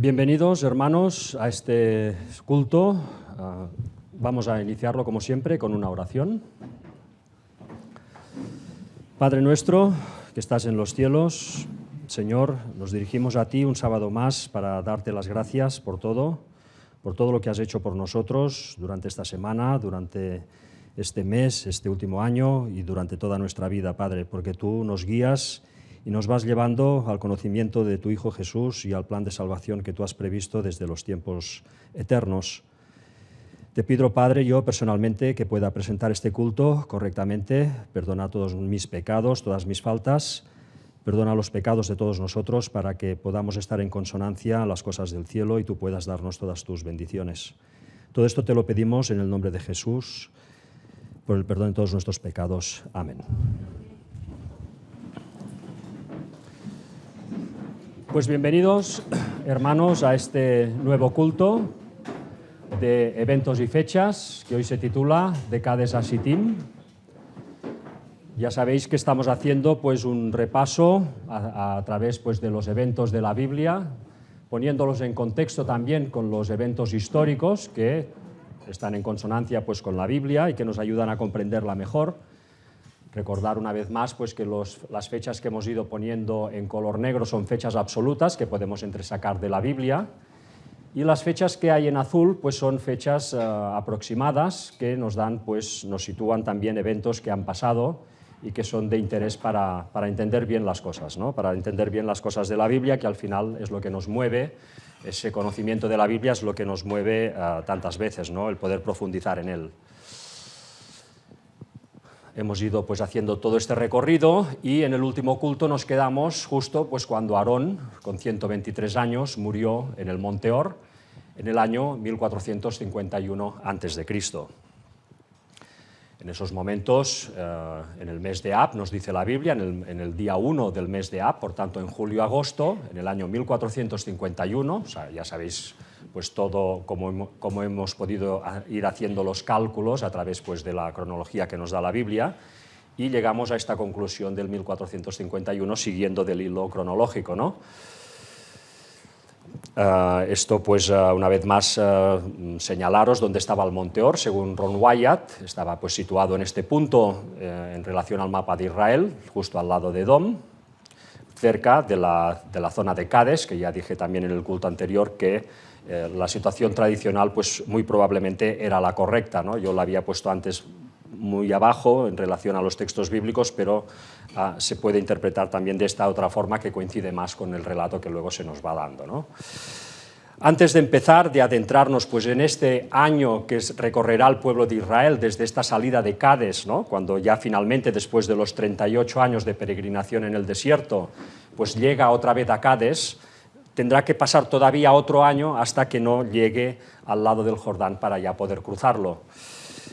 Bienvenidos, hermanos, a este culto. Vamos a iniciarlo, como siempre, con una oración. Padre nuestro, que estás en los cielos, Señor, nos dirigimos a ti un sábado más para darte las gracias por todo lo que has hecho por nosotros durante esta semana, durante este mes, este último año y durante toda nuestra vida, Padre, porque tú nos guías y nos vas llevando al conocimiento de tu Hijo Jesús y al plan de salvación que tú has previsto desde los tiempos eternos. Te pido, Padre, yo personalmente que pueda presentar este culto correctamente, perdona todos mis pecados, todas mis faltas, perdona los pecados de todos nosotros para que podamos estar en consonancia a las cosas del cielo y tú puedas darnos todas tus bendiciones. Todo esto te lo pedimos en el nombre de Jesús, por el perdón de todos nuestros pecados. Amén. Pues bienvenidos, hermanos, a este nuevo culto de eventos y fechas que hoy se titula De Cades a Sittim. Ya sabéis que estamos haciendo pues un repaso a través pues, de los eventos de la Biblia, poniéndolos en contexto también con los eventos históricos que están en consonancia pues, con la Biblia y que nos ayudan a comprenderla mejor. Recordar una vez más pues, que las fechas que hemos ido poniendo en color negro son fechas absolutas que podemos entresacar de la Biblia, y las fechas que hay en azul pues, son fechas aproximadas que nos sitúan también eventos que han pasado y que son de interés para entender bien las cosas, ¿no? Para entender bien las cosas de la Biblia, que al final es lo que nos mueve. Ese conocimiento de la Biblia es lo que nos mueve tantas veces, ¿no? El poder profundizar en él. Hemos ido pues, haciendo todo este recorrido y en el último culto nos quedamos justo pues, cuando Aarón, con 123 años, murió en el Monte Or en el año 1451 a.C. En esos momentos, en el mes de Ab, nos dice la Biblia, en el día 1 del mes de Ab, por tanto en julio-agosto, en el año 1451, o sea, ya sabéis pues todo como hemos podido ir haciendo los cálculos a través pues, de la cronología que nos da la Biblia, y llegamos a esta conclusión del 1451 siguiendo del hilo cronológico, ¿no? Esto, pues, una vez más, señalaros dónde estaba el Monte Or, según Ron Wyatt, estaba pues, situado en este punto en relación al mapa de Israel, justo al lado de Edom, cerca de la zona de Cades, que ya dije también en el culto anterior que la situación tradicional pues, muy probablemente era la correcta, ¿no? Yo la había puesto antes muy abajo en relación a los textos bíblicos, pero se puede interpretar también de esta otra forma que coincide más con el relato que luego se nos va dando, ¿no? Antes de empezar, de adentrarnos pues, en este año que recorrerá el pueblo de Israel desde esta salida de Cades, ¿no? Cuando ya finalmente, después de los 38 años de peregrinación en el desierto, pues llega otra vez a Cades, tendrá que pasar todavía otro año hasta que no llegue al lado del Jordán para ya poder cruzarlo.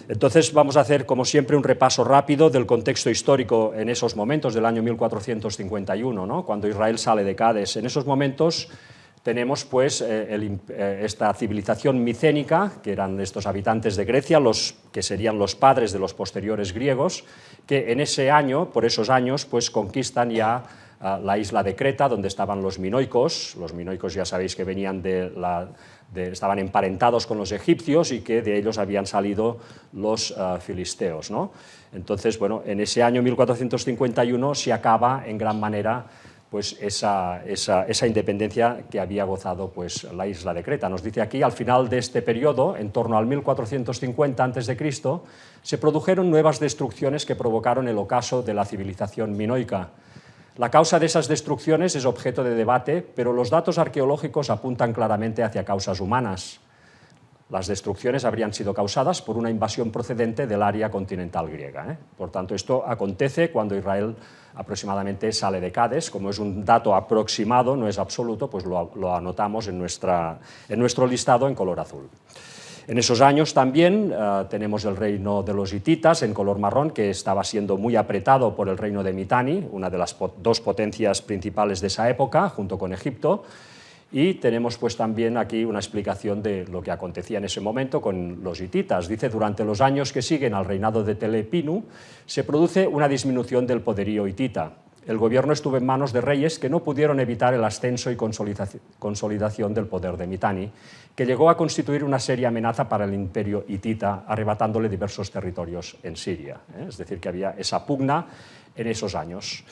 Entonces vamos a hacer, como siempre, un repaso rápido del contexto histórico en esos momentos del año 1451, ¿no? Cuando Israel sale de Cades. En esos momentos tenemos pues, esta civilización micénica, que eran estos habitantes de Grecia, que serían los padres de los posteriores griegos, que en ese año, por esos años, pues, conquistan ya la isla de Creta, donde estaban los minoicos. Los minoicos ya sabéis que venían estaban emparentados con los egipcios y que de ellos habían salido los filisteos, ¿no? Entonces, bueno, en ese año 1451 se acaba en gran manera pues, esa independencia que había gozado pues, la isla de Creta. Nos dice aquí, al final de este periodo, en torno al 1450 a.C., se produjeron nuevas destrucciones que provocaron el ocaso de la civilización minoica. La causa de esas destrucciones es objeto de debate, pero los datos arqueológicos apuntan claramente hacia causas humanas. Las destrucciones habrían sido causadas por una invasión procedente del área continental griega, ¿eh? Por tanto, esto acontece cuando Israel aproximadamente sale de Cades. Como es un dato aproximado, no es absoluto, pues lo anotamos en nuestro listado en color azul. En esos años también tenemos el reino de los hititas en color marrón, que estaba siendo muy apretado por el reino de Mitanni, una de las dos potencias principales de esa época, junto con Egipto. Y tenemos pues, también aquí una explicación de lo que acontecía en ese momento con los hititas. Dice, durante los años que siguen al reinado de Telepinu, se produce una disminución del poderío hitita. el gobierno estuvo en manos de reyes que no pudieron evitar el ascenso y consolidación del poder de Mitanni, que llegó a constituir una seria amenaza para el imperio hitita, arrebatándole diversos territorios en Siria. Es decir, que había esa pugna en esos años.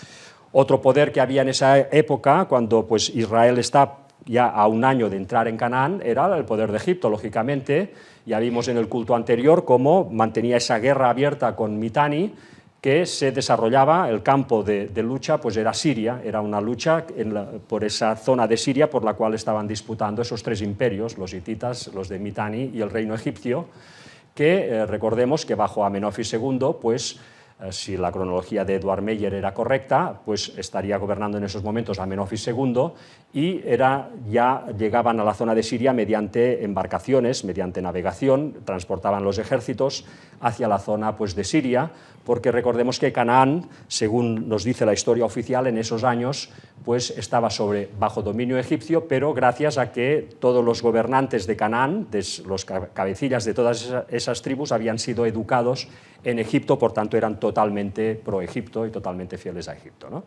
Otro poder que había en esa época, cuando pues, Israel está ya a un año de entrar en Canaán, era el poder de Egipto, lógicamente. Ya vimos en el culto anterior cómo mantenía esa guerra abierta con Mitanni, que se desarrollaba, el campo de lucha pues era Siria, era una lucha por esa zona de Siria por la cual estaban disputando esos tres imperios, los hititas, los de Mitanni y el reino egipcio, que recordemos que bajo Amenofis II, pues si la cronología de Edward Meyer era correcta, pues estaría gobernando en esos momentos Amenofis II y ya llegaban a la zona de Siria mediante embarcaciones, mediante navegación, transportaban los ejércitos hacia la zona pues, de Siria, porque recordemos que Canaán, según nos dice la historia oficial, en esos años pues, estaba bajo dominio egipcio, pero gracias a que todos los gobernantes de Canaán, los cabecillas de todas esas tribus, habían sido educados en Egipto, por tanto eran totalmente pro-Egipto y totalmente fieles a Egipto, ¿no?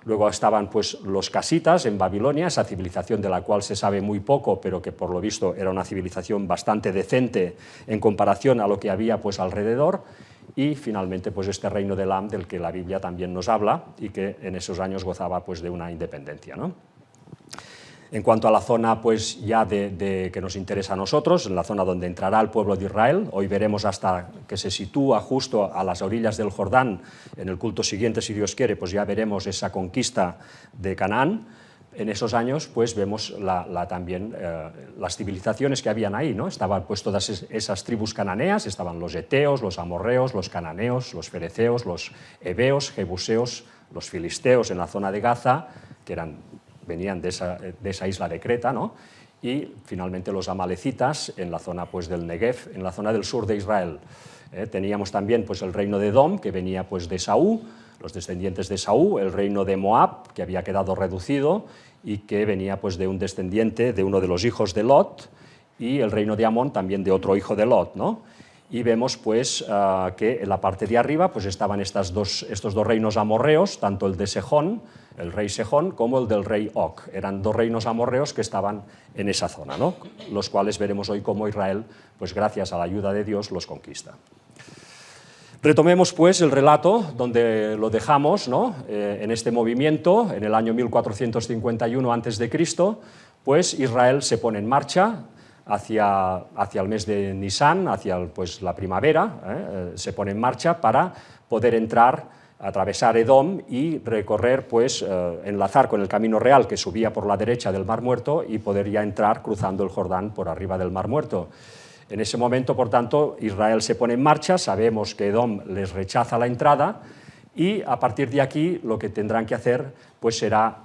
Luego estaban pues, los casitas en Babilonia, esa civilización de la cual se sabe muy poco, pero que por lo visto era una civilización bastante decente en comparación a lo que había pues, alrededor. Y finalmente pues, este reino de Elam, del que la Biblia también nos habla y que en esos años gozaba pues, de una independencia, ¿no? En cuanto a la zona pues, ya que nos interesa a nosotros, en la zona donde entrará el pueblo de Israel, hoy veremos hasta que se sitúa justo a las orillas del Jordán, en el culto siguiente, si Dios quiere, pues ya veremos esa conquista de Canaán. En esos años pues, vemos también las civilizaciones que habían ahí, ¿no? Estaban pues, todas esas tribus cananeas, estaban los eteos, los amorreos, los cananeos, los fereceos, los heveos, jebuseos, los filisteos en la zona de Gaza, que venían de esa isla de Creta, ¿no? Y finalmente los amalecitas en la zona pues, del Negev, en la zona del sur de Israel. Teníamos también pues, el reino de Edom, que venía pues, de Esaú, los descendientes de Esaú, el reino de Moab, que había quedado reducido y que venía pues, de un descendiente de uno de los hijos de Lot, y el reino de Amón también de otro hijo de Lot, ¿no? Y vemos pues, que en la parte de arriba pues, estaban estos dos reinos amorreos, tanto el de Sejón, el rey Sejón, como el del rey Og. Eran dos reinos amorreos que estaban en esa zona, ¿no? Los cuales veremos hoy cómo Israel, pues, gracias a la ayuda de Dios, los conquista. Retomemos pues el relato donde lo dejamos, ¿no? En este movimiento, en el año 1451 a.C., pues Israel se pone en marcha hacia el mes de Nisan, hacia pues, la primavera, se pone en marcha para poder entrar, atravesar Edom y recorrer, pues, enlazar con el camino real que subía por la derecha del Mar Muerto y poder ya entrar cruzando el Jordán por arriba del Mar Muerto. En ese momento, por tanto, Israel se pone en marcha, sabemos que Edom les rechaza la entrada y a partir de aquí lo que tendrán que hacer pues, será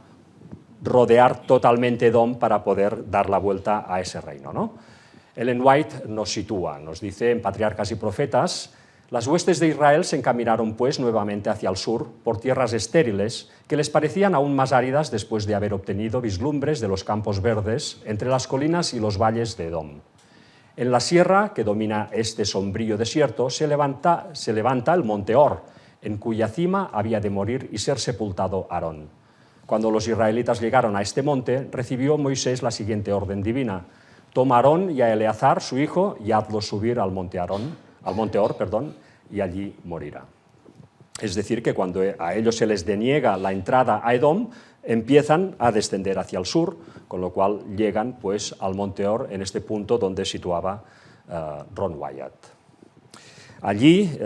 rodear totalmente Edom para poder dar la vuelta a ese reino, ¿no? Ellen White nos sitúa, nos dice en Patriarcas y Profetas: las huestes de Israel se encaminaron pues nuevamente hacia el sur por tierras estériles que les parecían aún más áridas después de haber obtenido vislumbres de los campos verdes entre las colinas y los valles de Edom. En la sierra que domina este sombrío desierto se levanta el monte Or, en cuya cima había de morir y ser sepultado Aarón. Cuando los israelitas llegaron a este monte, recibió Moisés la siguiente orden divina: toma a Aarón y a Eleazar, su hijo, y hazlos subir al monte Or, y allí morirá. Es decir, que cuando a ellos se les deniega la entrada a Edom, empiezan a descender hacia el sur, con lo cual llegan pues, al monte Or, en este punto donde situaba Ron Wyatt. Allí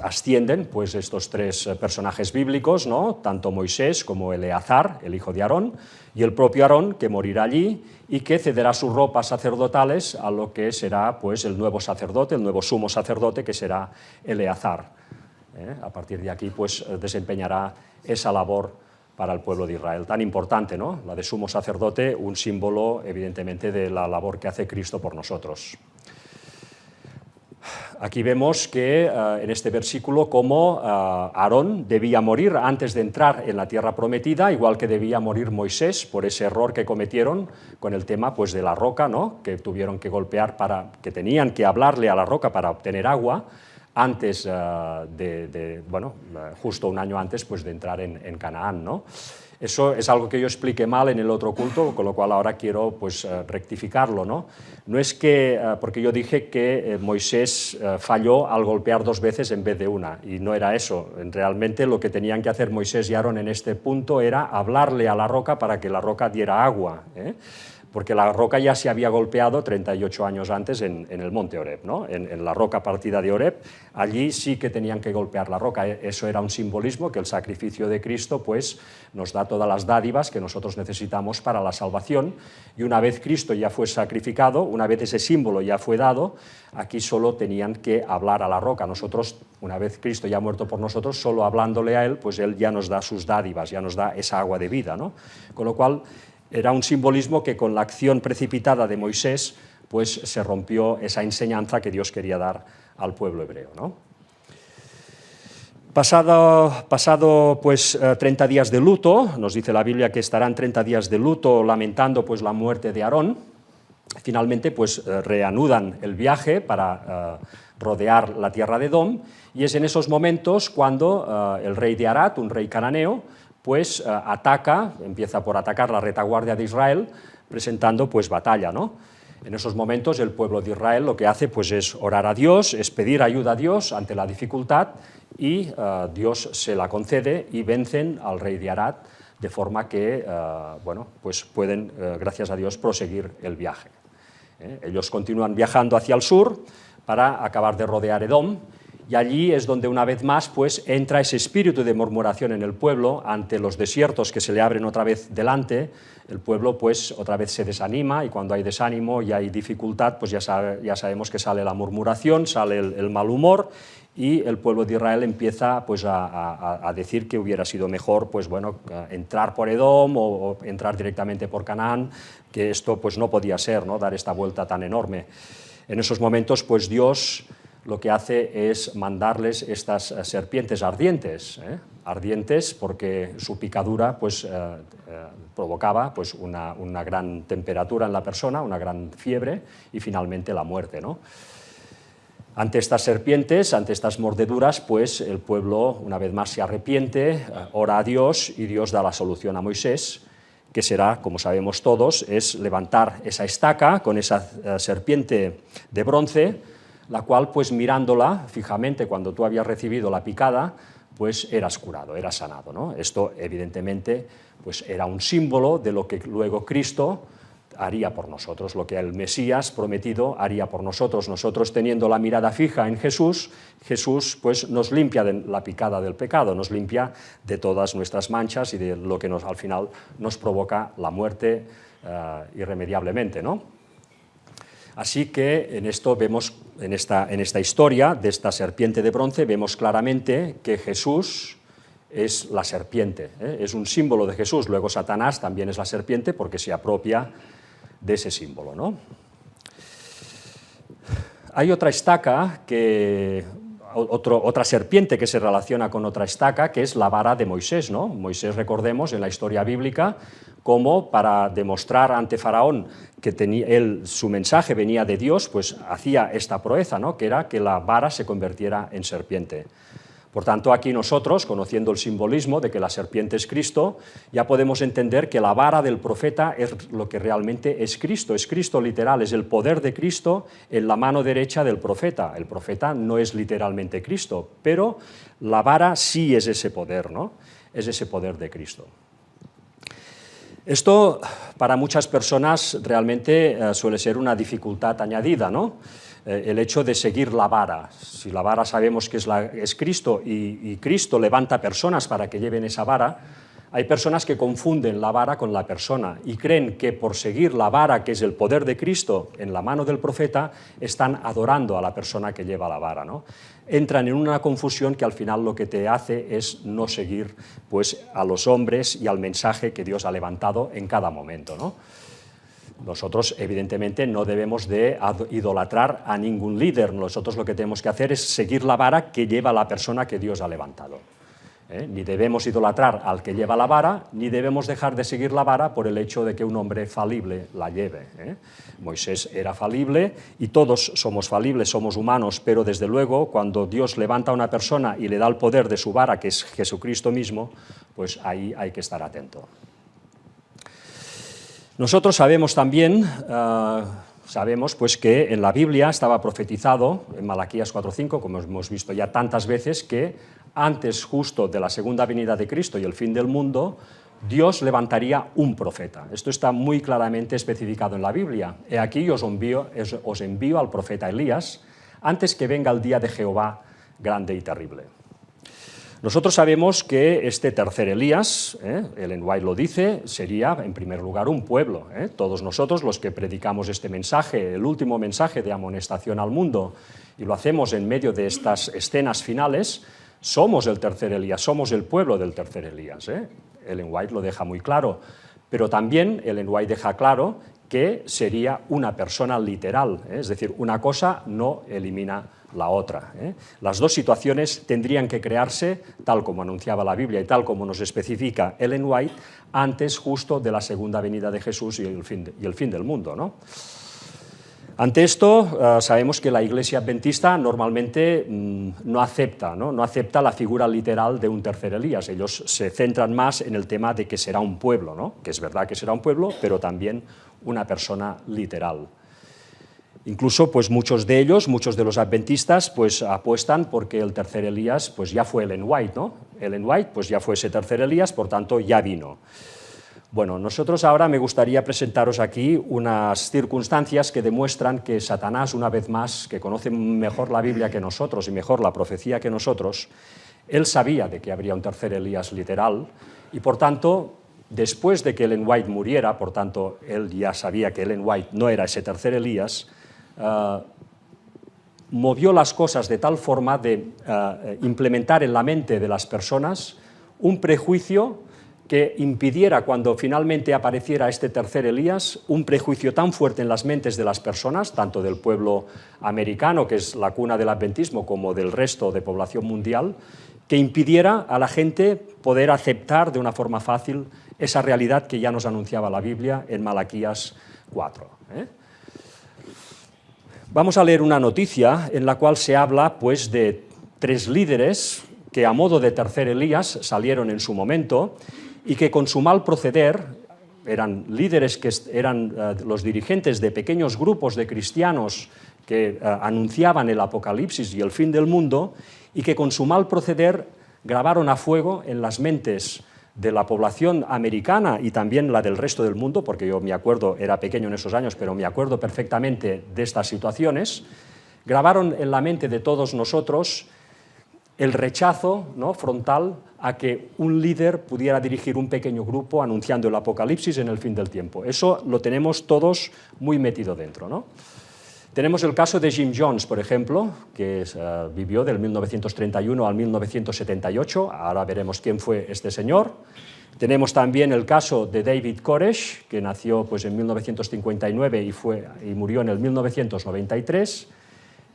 ascienden pues, estos tres personajes bíblicos, ¿no? Tanto Moisés como Eleazar, el hijo de Aarón, y el propio Aarón, que morirá allí y que cederá sus ropas sacerdotales a lo que será pues, el nuevo sacerdote, el nuevo sumo sacerdote, que será Eleazar. A partir de aquí pues, desempeñará esa labor para el pueblo de Israel, tan importante, ¿no? La de sumo sacerdote, un símbolo evidentemente de la labor que hace Cristo por nosotros. Aquí vemos que en este versículo cómo Aarón debía morir antes de entrar en la tierra prometida, igual que debía morir Moisés por ese error que cometieron con el tema pues, de la roca, ¿no? Que tuvieron que golpear, que tenían que hablarle a la roca para obtener agua. antes justo un año antes pues, de entrar en Canaán, ¿no? Eso es algo que yo expliqué mal en el otro culto, con lo cual ahora quiero pues, rectificarlo, ¿no? No es que, porque yo dije que Moisés falló al golpear 2 veces en vez de una, y no era eso. Realmente lo que tenían que hacer Moisés y Aarón en este punto era hablarle a la roca para que la roca diera agua, ¿eh? Porque la roca ya se había golpeado 38 años antes en el monte Horeb, ¿no? En la roca partida de Horeb, allí sí que tenían que golpear la roca. Eso era un simbolismo que el sacrificio de Cristo pues, nos da todas las dádivas que nosotros necesitamos para la salvación, y una vez Cristo ya fue sacrificado, una vez ese símbolo ya fue dado, aquí solo tenían que hablar a la roca. Nosotros, una vez Cristo ya ha muerto por nosotros, solo hablándole a Él, pues Él ya nos da sus dádivas, ya nos da esa agua de vida, ¿no? Con lo cual, era un simbolismo que con la acción precipitada de Moisés pues, se rompió esa enseñanza que Dios quería dar al pueblo hebreo, ¿no? Pasado pues, 30 días de luto, nos dice la Biblia que estarán 30 días de luto lamentando pues, la muerte de Aarón, finalmente pues, reanudan el viaje para rodear la tierra de Edom, y es en esos momentos cuando el rey de Arad, un rey cananeo, pues empieza por atacar la retaguardia de Israel, presentando pues batalla, ¿no? En esos momentos el pueblo de Israel lo que hace pues, es orar a Dios, es pedir ayuda a Dios ante la dificultad, y Dios se la concede y vencen al rey de Arad, de forma que pues pueden, gracias a Dios, proseguir el viaje. Ellos continúan viajando hacia el sur para acabar de rodear Edom, y allí es donde una vez más pues, entra ese espíritu de murmuración en el pueblo ante los desiertos que se le abren otra vez delante. El pueblo pues, otra vez se desanima, y cuando hay desánimo y hay dificultad, pues ya sabemos que sale la murmuración, sale el mal humor, y el pueblo de Israel empieza pues, a decir que hubiera sido mejor pues, entrar por Edom o entrar directamente por Canaán, que esto pues, no podía ser, ¿no? Dar esta vuelta tan enorme. En esos momentos pues, Dios lo que hace es mandarles estas serpientes ardientes, ardientes porque su picadura pues, provocaba pues, una gran temperatura en la persona, una gran fiebre y finalmente la muerte, ¿no? Ante estas serpientes, ante estas mordeduras, pues el pueblo una vez más se arrepiente, ora a Dios, y Dios da la solución a Moisés, que será, como sabemos todos, es levantar esa estaca con esa serpiente de bronce, la cual, pues mirándola fijamente cuando tú habías recibido la picada, pues eras curado, eras sanado, ¿no? Esto, evidentemente, pues era un símbolo de lo que luego Cristo haría por nosotros, lo que el Mesías prometido haría por nosotros. Nosotros, teniendo la mirada fija en Jesús, Jesús pues, nos limpia de la picada del pecado, nos limpia de todas nuestras manchas y de lo que al final nos provoca la muerte irremediablemente, ¿no? Así que en esto vemos, en esta historia de esta serpiente de bronce, vemos claramente que Jesús es la serpiente, es un símbolo de Jesús. Luego Satanás también es la serpiente porque se apropia de ese símbolo, ¿no? Hay otra estaca, otra serpiente que se relaciona con otra estaca, que es la vara de Moisés, ¿no? Moisés, recordemos, en la historia bíblica, como para demostrar ante Faraón que su mensaje venía de Dios, pues hacía esta proeza, ¿no? Que era que la vara se convirtiera en serpiente. Por tanto, aquí nosotros, conociendo el simbolismo de que la serpiente es Cristo, ya podemos entender que la vara del profeta es lo que realmente es Cristo literal, es el poder de Cristo en la mano derecha del profeta. El profeta no es literalmente Cristo, pero la vara sí es ese poder, ¿no? Es ese poder de Cristo. Esto para muchas personas realmente suele ser una dificultad añadida, ¿no? El hecho de seguir la vara. Si la vara sabemos que es Cristo y Cristo levanta personas para que lleven esa vara, hay personas que confunden la vara con la persona y creen que por seguir la vara, que es el poder de Cristo en la mano del profeta, están adorando a la persona que lleva la vara, ¿no? Entran en una confusión que al final lo que te hace es no seguir pues, a los hombres y al mensaje que Dios ha levantado en cada momento, ¿no? Nosotros, evidentemente, no debemos de idolatrar a ningún líder. Nosotros lo que tenemos que hacer es seguir la vara que lleva la persona que Dios ha levantado. Ni debemos idolatrar al que lleva la vara, ni debemos dejar de seguir la vara por el hecho de que un hombre falible la lleve. Moisés era falible y todos somos falibles, somos humanos, pero desde luego cuando Dios levanta a una persona y le da el poder de su vara, que es Jesucristo mismo, pues ahí hay que estar atento. Nosotros sabemos también, pues que en la Biblia estaba profetizado, en Malaquías 4:5, como hemos visto ya tantas veces, que antes justo de la segunda venida de Cristo y el fin del mundo, Dios levantaría un profeta. Esto está muy claramente especificado en la Biblia. He aquí os envío al profeta Elías antes que venga el día de Jehová grande y terrible. Nosotros sabemos que este tercer Elías, Ellen White lo dice, sería en primer lugar un pueblo. Todos nosotros los que predicamos este mensaje, el último mensaje de amonestación al mundo, y lo hacemos en medio de estas escenas finales, somos el tercer Elías, somos el pueblo del tercer Elías. Ellen White lo deja muy claro, pero también Ellen White deja claro que sería una persona literal, es decir, una cosa no elimina la otra. Las dos situaciones tendrían que crearse, tal como anunciaba la Biblia y tal como nos especifica Ellen White, antes justo de la segunda venida de Jesús y el fin del mundo, ¿no? Ante esto, sabemos que la Iglesia adventista normalmente no acepta la figura literal de un tercer Elías. Ellos se centran más en el tema de que será un pueblo, ¿no? Que es verdad que será un pueblo, pero también una persona literal. Incluso pues muchos de los adventistas, pues apuestan porque el tercer Elías pues ya fue Ellen White, ¿no? Ellen White pues ya fue ese tercer Elías, por tanto ya vino. Bueno, nosotros ahora me gustaría presentaros aquí unas circunstancias que demuestran que Satanás, una vez más, que conoce mejor la Biblia que nosotros y mejor la profecía que nosotros, él sabía de que habría un tercer Elías literal y, por tanto, después de que Ellen White muriera, por tanto, él ya sabía que Ellen White no era ese tercer Elías, movió las cosas de tal forma de implementar en la mente de las personas un prejuicio que impidiera, cuando finalmente apareciera este tercer Elías, un prejuicio tan fuerte en las mentes de las personas, tanto del pueblo americano, que es la cuna del adventismo, como del resto de población mundial, que impidiera a la gente poder aceptar de una forma fácil esa realidad que ya nos anunciaba la Biblia en Malaquías 4. Vamos a leer una noticia en la cual se habla pues, de 3 líderes que a modo de tercer Elías salieron en su momento y que con su mal proceder, eran líderes que eran los dirigentes de pequeños grupos de cristianos que anunciaban el apocalipsis y el fin del mundo, y que con su mal proceder grabaron a fuego en las mentes de la población americana y también la del resto del mundo, porque yo me acuerdo, era pequeño en esos años, pero me acuerdo perfectamente de estas situaciones, grabaron en la mente de todos nosotros el rechazo, ¿no?, frontal a que un líder pudiera dirigir un pequeño grupo anunciando el apocalipsis en el fin del tiempo. Eso lo tenemos todos muy metido dentro, ¿no? Tenemos el caso de Jim Jones, por ejemplo, que vivió del 1931 al 1978, ahora veremos quién fue este señor. Tenemos también el caso de David Koresh, que nació pues, en 1959 y murió en el 1993.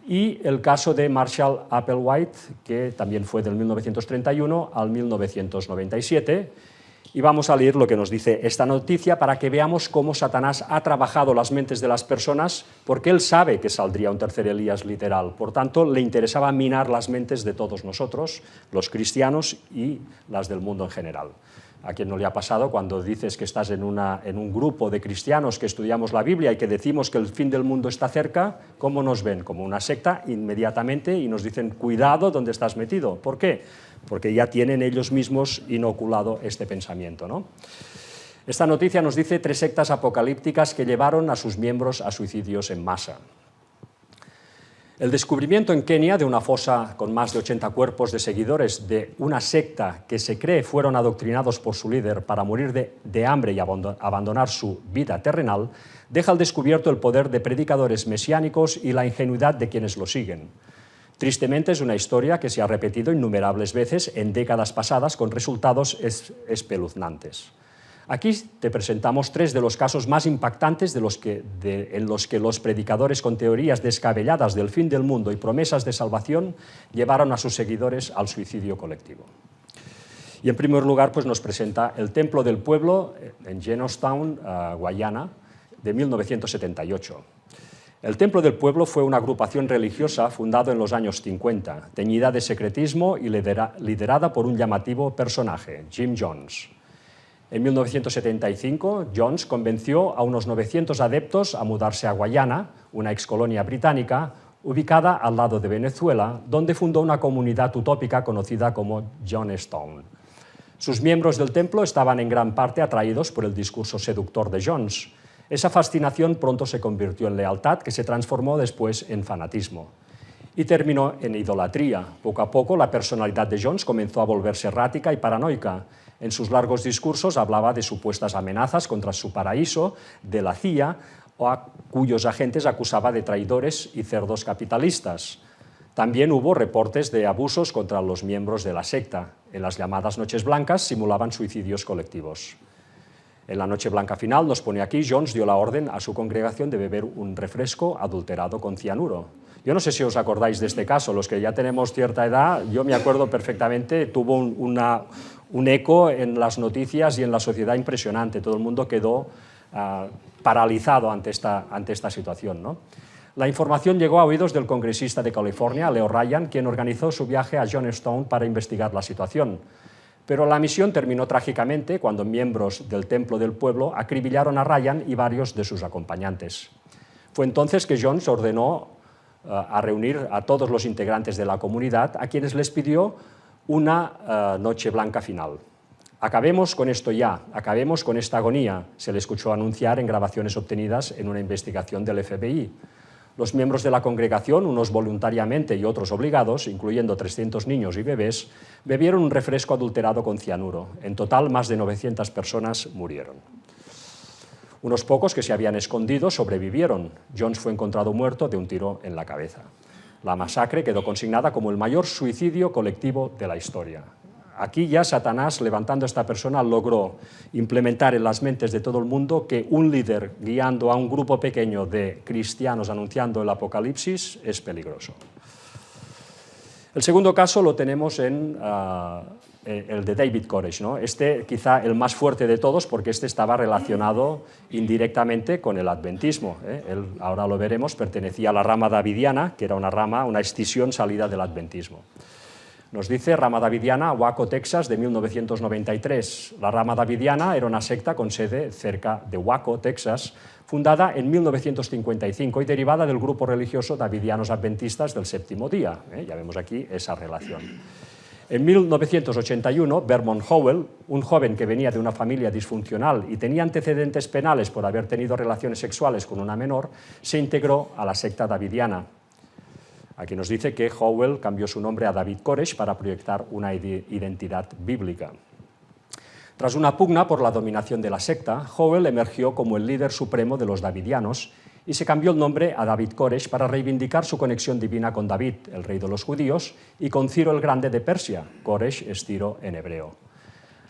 Y el caso de Marshall Applewhite, que también fue del 1931 al 1997. Y vamos a leer lo que nos dice esta noticia para que veamos cómo Satanás ha trabajado las mentes de las personas, porque él sabe que saldría un tercer Elías literal. Por tanto, le interesaba minar las mentes de todos nosotros, los cristianos y las del mundo en general. ¿A quién no le ha pasado cuando dices que estás en un grupo de cristianos que estudiamos la Biblia y que decimos que el fin del mundo está cerca? ¿Cómo nos ven? Como una secta inmediatamente y nos dicen, cuidado donde estás metido. ¿Por qué? Porque ya tienen ellos mismos inoculado este pensamiento, ¿no? Esta noticia nos dice 3 sectas apocalípticas que llevaron a sus miembros a suicidios en masa. El descubrimiento en Kenia de una fosa con más de 80 cuerpos de seguidores de una secta que se cree fueron adoctrinados por su líder para morir de hambre y abandonar su vida terrenal, deja al descubierto el poder de predicadores mesiánicos y la ingenuidad de quienes lo siguen. Tristemente es una historia que se ha repetido innumerables veces en décadas pasadas con resultados espeluznantes. Aquí te presentamos 3 de los casos más impactantes en los que los predicadores con teorías descabelladas del fin del mundo y promesas de salvación llevaron a sus seguidores al suicidio colectivo. Y en primer lugar pues, nos presenta el Templo del Pueblo en Jamestown, Guayana, de 1978. El Templo del Pueblo fue una agrupación religiosa fundada en los años 50, teñida de secretismo y liderada por un llamativo personaje, Jim Jones. En 1975, Jones convenció a unos 900 adeptos a mudarse a Guayana, una excolonia británica, ubicada al lado de Venezuela, donde fundó una comunidad utópica conocida como Jonestown. Sus miembros del templo estaban en gran parte atraídos por el discurso seductor de Jones. Esa fascinación pronto se convirtió en lealtad, que se transformó después en fanatismo. Y terminó en idolatría. Poco a poco, la personalidad de Jones comenzó a volverse errática y paranoica. En sus largos discursos hablaba de supuestas amenazas contra su paraíso, de la CIA, a cuyos agentes acusaba de traidores y cerdos capitalistas. También hubo reportes de abusos contra los miembros de la secta. En las llamadas Noches Blancas simulaban suicidios colectivos. En la Noche Blanca final, nos pone aquí, Jones dio la orden a su congregación de beber un refresco adulterado con cianuro. Yo no sé si os acordáis de este caso, los que ya tenemos cierta edad, yo me acuerdo perfectamente, tuvo un eco en las noticias y en la sociedad impresionante. Todo el mundo quedó paralizado ante esta situación, ¿no? La información llegó a oídos del congresista de California, Leo Ryan, quien organizó su viaje a Jonestown para investigar la situación. Pero la misión terminó trágicamente cuando miembros del Templo del Pueblo acribillaron a Ryan y varios de sus acompañantes. Fue entonces que Jones ordenó a reunir a todos los integrantes de la comunidad, a quienes les pidió una noche blanca final. Acabemos con esto ya, acabemos con esta agonía, se le escuchó anunciar en grabaciones obtenidas en una investigación del FBI. Los miembros de la congregación, unos voluntariamente y otros obligados, incluyendo 300 niños y bebés, bebieron un refresco adulterado con cianuro. En total, más de 900 personas murieron. Unos pocos que se habían escondido sobrevivieron. Jones fue encontrado muerto de un tiro en la cabeza. La masacre quedó consignada como el mayor suicidio colectivo de la historia. Aquí ya Satanás, levantando a esta persona, logró implementar en las mentes de todo el mundo que un líder guiando a un grupo pequeño de cristianos anunciando el apocalipsis es peligroso. El segundo caso lo tenemos en el de David Koresh, ¿no? Este quizá el más fuerte de todos porque este estaba relacionado indirectamente con el adventismo. Él, ahora lo veremos, pertenecía a la rama davidiana, que era una escisión salida del adventismo. Nos dice rama davidiana, Waco, Texas, de 1993. La rama davidiana era una secta con sede cerca de Waco, Texas, fundada en 1955 y derivada del grupo religioso Davidianos Adventistas del Séptimo Día. Ya vemos aquí esa relación. En 1981, Vermont Howell, un joven que venía de una familia disfuncional y tenía antecedentes penales por haber tenido relaciones sexuales con una menor, se integró a la secta davidiana. Aquí nos dice que Howell cambió su nombre a David Koresh para proyectar una identidad bíblica. Tras una pugna por la dominación de la secta, Howell emergió como el líder supremo de los davidianos y se cambió el nombre a David Koresh para reivindicar su conexión divina con David, el rey de los judíos, y con Ciro el Grande de Persia. Koresh es Ciro en hebreo.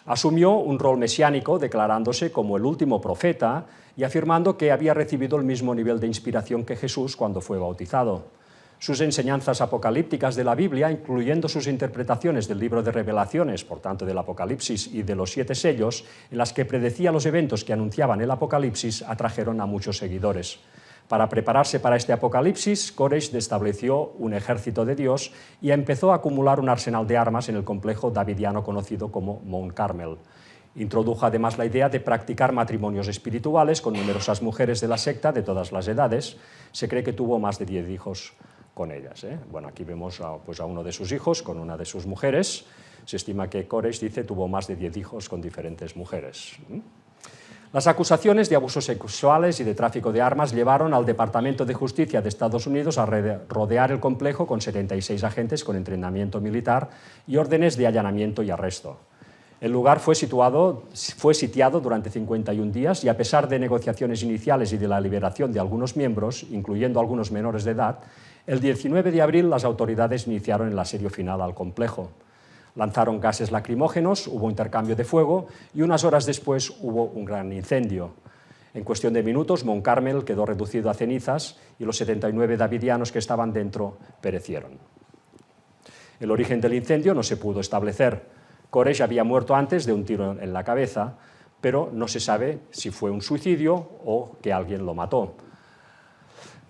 Asumió un rol mesiánico declarándose como el último profeta y afirmando que había recibido el mismo nivel de inspiración que Jesús cuando fue bautizado. Sus enseñanzas apocalípticas de la Biblia, incluyendo sus interpretaciones del libro de Revelaciones, por tanto del Apocalipsis y de los 7 sellos, en las que predecía los eventos que anunciaban el Apocalipsis, atrajeron a muchos seguidores. Para prepararse para este Apocalipsis, Koresh estableció un ejército de Dios y empezó a acumular un arsenal de armas en el complejo davidiano conocido como Mount Carmel. Introdujo además la idea de practicar matrimonios espirituales con numerosas mujeres de la secta de todas las edades. Se cree que tuvo más de 10 hijos con ellas. Bueno, aquí vemos a uno de sus hijos con una de sus mujeres. Se estima que Koresh, dice, tuvo más de 10 hijos con diferentes mujeres. Las acusaciones de abusos sexuales y de tráfico de armas llevaron al Departamento de Justicia de Estados Unidos a rodear el complejo con 76 agentes con entrenamiento militar y órdenes de allanamiento y arresto. El lugar fue sitiado durante 51 días y a pesar de negociaciones iniciales y de la liberación de algunos miembros, incluyendo algunos menores de edad, el 19 de abril las autoridades iniciaron el asedio final al complejo. Lanzaron gases lacrimógenos, hubo intercambio de fuego y unas horas después hubo un gran incendio. En cuestión de minutos, Mount Carmel quedó reducido a cenizas y los 79 davidianos que estaban dentro perecieron. El origen del incendio no se pudo establecer. Koresh había muerto antes de un tiro en la cabeza, pero no se sabe si fue un suicidio o que alguien lo mató.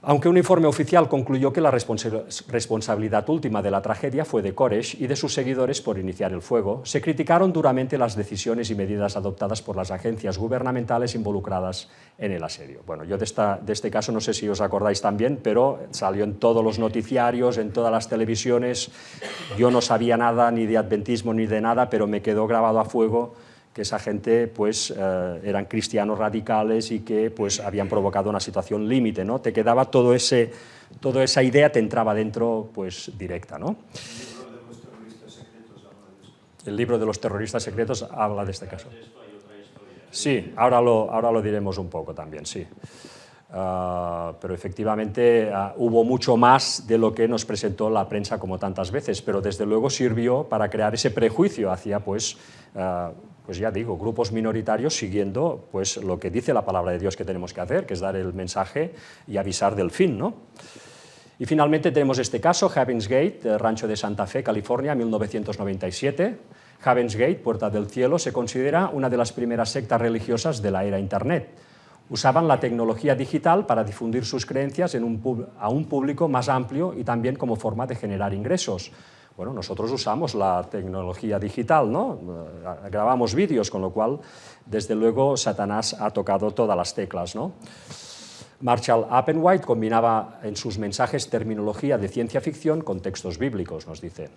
Aunque un informe oficial concluyó que la responsabilidad última de la tragedia fue de Koresh y de sus seguidores por iniciar el fuego, se criticaron duramente las decisiones y medidas adoptadas por las agencias gubernamentales involucradas en el asedio. Bueno, yo de este caso no sé si os acordáis también, pero salió en todos los noticiarios, en todas las televisiones. Yo no sabía nada ni de adventismo ni de nada, pero me quedó grabado a fuego que esa gente pues, eran cristianos radicales y que pues, habían provocado una situación límite, ¿no? Te quedaba toda esa idea, te entraba dentro pues, directa, ¿no? El libro de los terroristas secretos habla de este caso. Sí, ahora lo diremos un poco también, sí. Pero efectivamente hubo mucho más de lo que nos presentó la prensa como tantas veces, pero desde luego sirvió para crear ese prejuicio hacia pues ya digo, grupos minoritarios siguiendo pues, lo que dice la palabra de Dios que tenemos que hacer, que es dar el mensaje y avisar del fin, ¿no? Y finalmente tenemos este caso, Heaven's Gate, rancho de Santa Fe, California, 1997. Heaven's Gate, Puerta del Cielo, se considera una de las primeras sectas religiosas de la era Internet. Usaban la tecnología digital para difundir sus creencias a un público más amplio y también como forma de generar ingresos. Bueno, nosotros usamos la tecnología digital, ¿no? Grabamos vídeos, con lo cual, desde luego, Satanás ha tocado todas las teclas, ¿no? Marshall Applewhite combinaba en sus mensajes terminología de ciencia ficción con textos bíblicos, nos dice.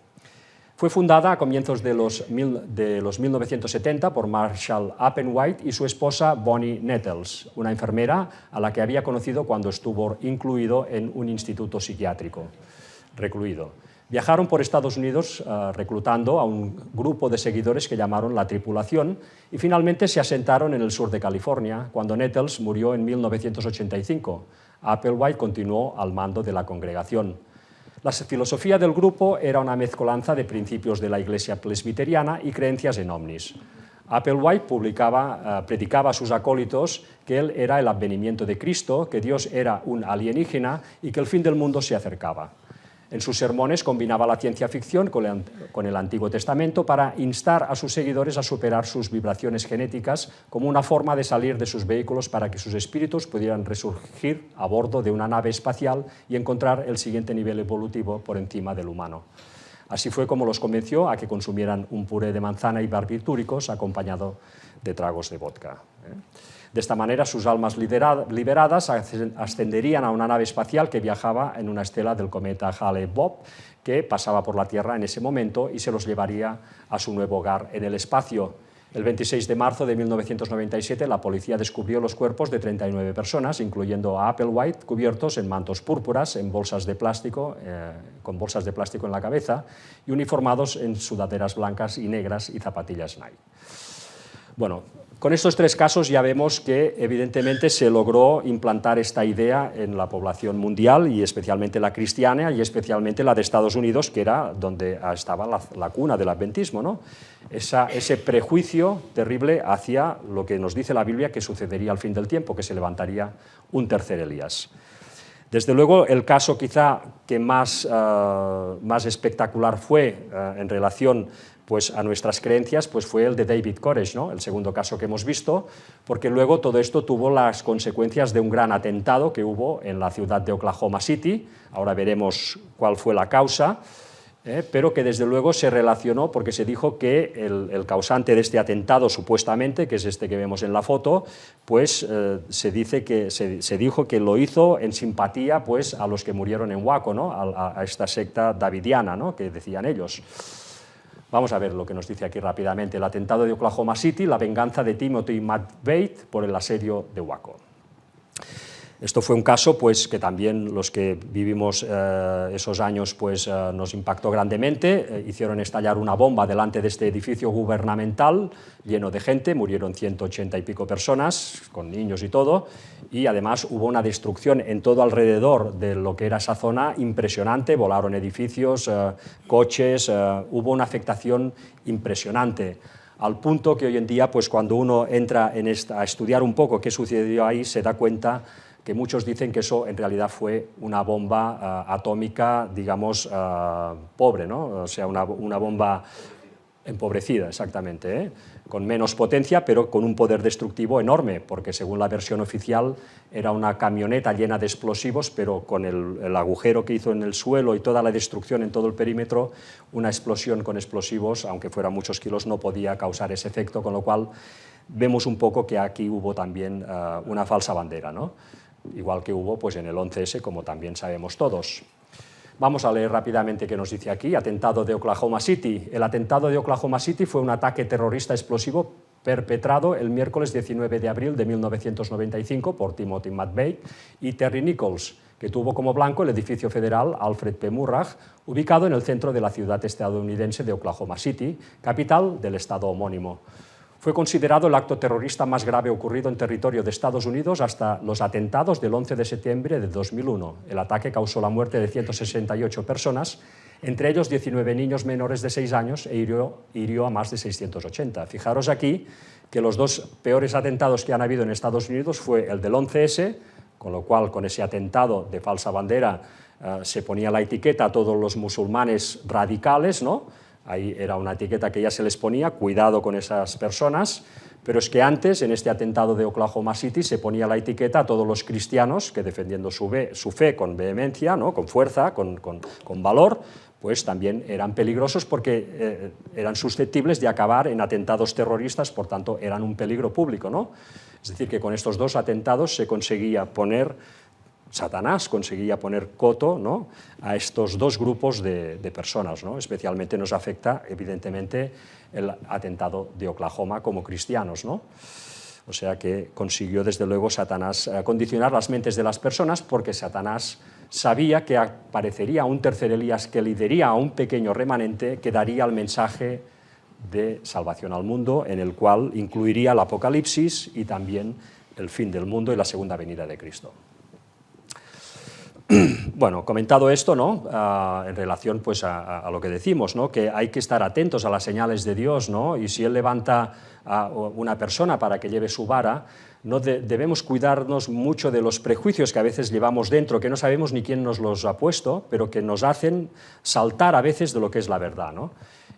Fue fundada a comienzos de los 1970 por Marshall Applewhite y su esposa Bonnie Nettles, una enfermera a la que había conocido cuando estuvo incluido en un instituto psiquiátrico, recluido. Viajaron por Estados Unidos reclutando a un grupo de seguidores que llamaron la tripulación y finalmente se asentaron en el sur de California cuando Nettles murió en 1985. Applewhite continuó al mando de la congregación. La filosofía del grupo era una mezcolanza de principios de la Iglesia presbiteriana y creencias en ovnis. Applewhite predicaba a sus acólitos que él era el advenimiento de Cristo, que Dios era un alienígena y que el fin del mundo se acercaba. En sus sermones combinaba la ciencia ficción con el Antiguo Testamento para instar a sus seguidores a superar sus vibraciones genéticas como una forma de salir de sus vehículos para que sus espíritus pudieran resurgir a bordo de una nave espacial y encontrar el siguiente nivel evolutivo por encima del humano. Así fue como los convenció a que consumieran un puré de manzana y barbitúricos acompañado de tragos de vodka. De esta manera, sus almas liberadas ascenderían a una nave espacial que viajaba en una estela del cometa Hale-Bopp, que pasaba por la Tierra en ese momento y se los llevaría a su nuevo hogar en el espacio. El 26 de marzo de 1997, la policía descubrió los cuerpos de 39 personas, incluyendo a Applewhite, cubiertos en mantos púrpuras, en bolsas de plástico, con bolsas de plástico en la cabeza, y uniformados en sudaderas blancas y negras y zapatillas Nike. Bueno, con estos tres casos ya vemos que evidentemente se logró implantar esta idea en la población mundial y especialmente la cristiana y especialmente la de Estados Unidos, que era donde estaba la cuna del adventismo, ¿no? Ese prejuicio terrible hacia lo que nos dice la Biblia que sucedería al fin del tiempo, que se levantaría un tercer Elías. Desde luego, el caso quizá que más espectacular fue en relación pues, a nuestras creencias pues, fue el de David Koresh, ¿no? El segundo caso que hemos visto, porque luego todo esto tuvo las consecuencias de un gran atentado que hubo en la ciudad de Oklahoma City. Ahora veremos cuál fue la causa, pero que desde luego se relacionó porque se dijo que el causante de este atentado, supuestamente, que es este que vemos en la foto, pues se dijo que lo hizo en simpatía pues, a los que murieron en Waco, ¿no? a esta secta davidiana, ¿no? que decían ellos. Vamos a ver lo que nos dice aquí rápidamente. El atentado de Oklahoma City, la venganza de Timothy McVeigh por el asedio de Waco. Esto fue un caso pues, que también los que vivimos esos años pues, nos impactó grandemente. Hicieron estallar una bomba delante de este edificio gubernamental lleno de gente, murieron 180 y pico personas, con niños y todo, y además hubo una destrucción en todo alrededor de lo que era esa zona impresionante, volaron edificios, coches, hubo una afectación impresionante. Al punto que hoy en día, pues, cuando uno entra a estudiar un poco qué sucedió ahí, se da cuenta que muchos dicen que eso en realidad fue una bomba atómica, digamos, pobre, ¿no? O sea, una bomba Empobrecida, exactamente, con menos potencia, pero con un poder destructivo enorme, porque según la versión oficial era una camioneta llena de explosivos, pero con el agujero que hizo en el suelo y toda la destrucción en todo el perímetro, una explosión con explosivos, aunque fuera muchos kilos, no podía causar ese efecto, con lo cual vemos un poco que aquí hubo también una falsa bandera, ¿no? Igual que hubo pues, en el 11S, como también sabemos todos. Vamos a leer rápidamente qué nos dice aquí. Atentado de Oklahoma City. El atentado de Oklahoma City fue un ataque terrorista explosivo perpetrado el miércoles 19 de abril de 1995 por Timothy McVeigh y Terry Nichols, que tuvo como blanco el edificio federal Alfred P. Murrah, ubicado en el centro de la ciudad estadounidense de Oklahoma City, capital del estado homónimo. Fue considerado el acto terrorista más grave ocurrido en territorio de Estados Unidos hasta los atentados del 11 de septiembre de 2001. El ataque causó la muerte de 168 personas, entre ellos 19 niños menores de 6 años e hirió a más de 680. Fijaros aquí que los dos peores atentados que han habido en Estados Unidos fue el del 11S, con lo cual con ese atentado de falsa bandera se ponía la etiqueta a todos los musulmanes radicales, ¿no? Ahí era una etiqueta que ya se les ponía, cuidado con esas personas, pero es que antes, en este atentado de Oklahoma City, se ponía la etiqueta a todos los cristianos que defendiendo su fe con vehemencia, ¿no? Con fuerza, con valor, pues también eran peligrosos porque eran susceptibles de acabar en atentados terroristas, por tanto eran un peligro público, ¿no? Es decir, que con estos dos atentados se conseguía poner... Satanás conseguía poner coto, ¿no?, a estos dos grupos de personas, ¿no? Especialmente nos afecta, evidentemente, el atentado de Oklahoma como cristianos, ¿no? O sea que consiguió, desde luego, Satanás condicionar las mentes de las personas, porque Satanás sabía que aparecería un tercer Elías que lideraría a un pequeño remanente que daría el mensaje de salvación al mundo, en el cual incluiría el Apocalipsis y también el fin del mundo y la segunda venida de Cristo. Bueno, comentado esto, ¿no?, en relación pues, a lo que decimos, ¿no?, que hay que estar atentos a las señales de Dios, ¿no?, y si Él levanta a una persona para que lleve su vara, no debemos cuidarnos mucho de los prejuicios que a veces llevamos dentro, que no sabemos ni quién nos los ha puesto, pero que nos hacen saltar a veces de lo que es la verdad, ¿no?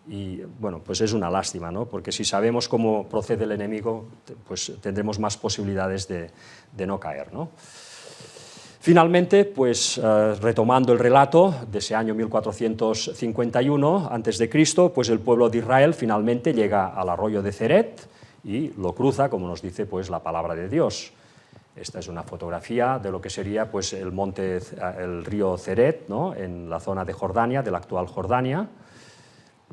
Y bueno, pues es una lástima, ¿no?, porque si sabemos cómo procede el enemigo, pues tendremos más posibilidades de no caer, ¿no? Finalmente, pues, retomando el relato de ese año 1451 a.C., pues el pueblo de Israel finalmente llega al arroyo de Ceret y lo cruza, como nos dice pues, la palabra de Dios. Esta es una fotografía de lo que sería pues, el río Ceret, ¿no?, en la zona de Jordania, de la actual Jordania.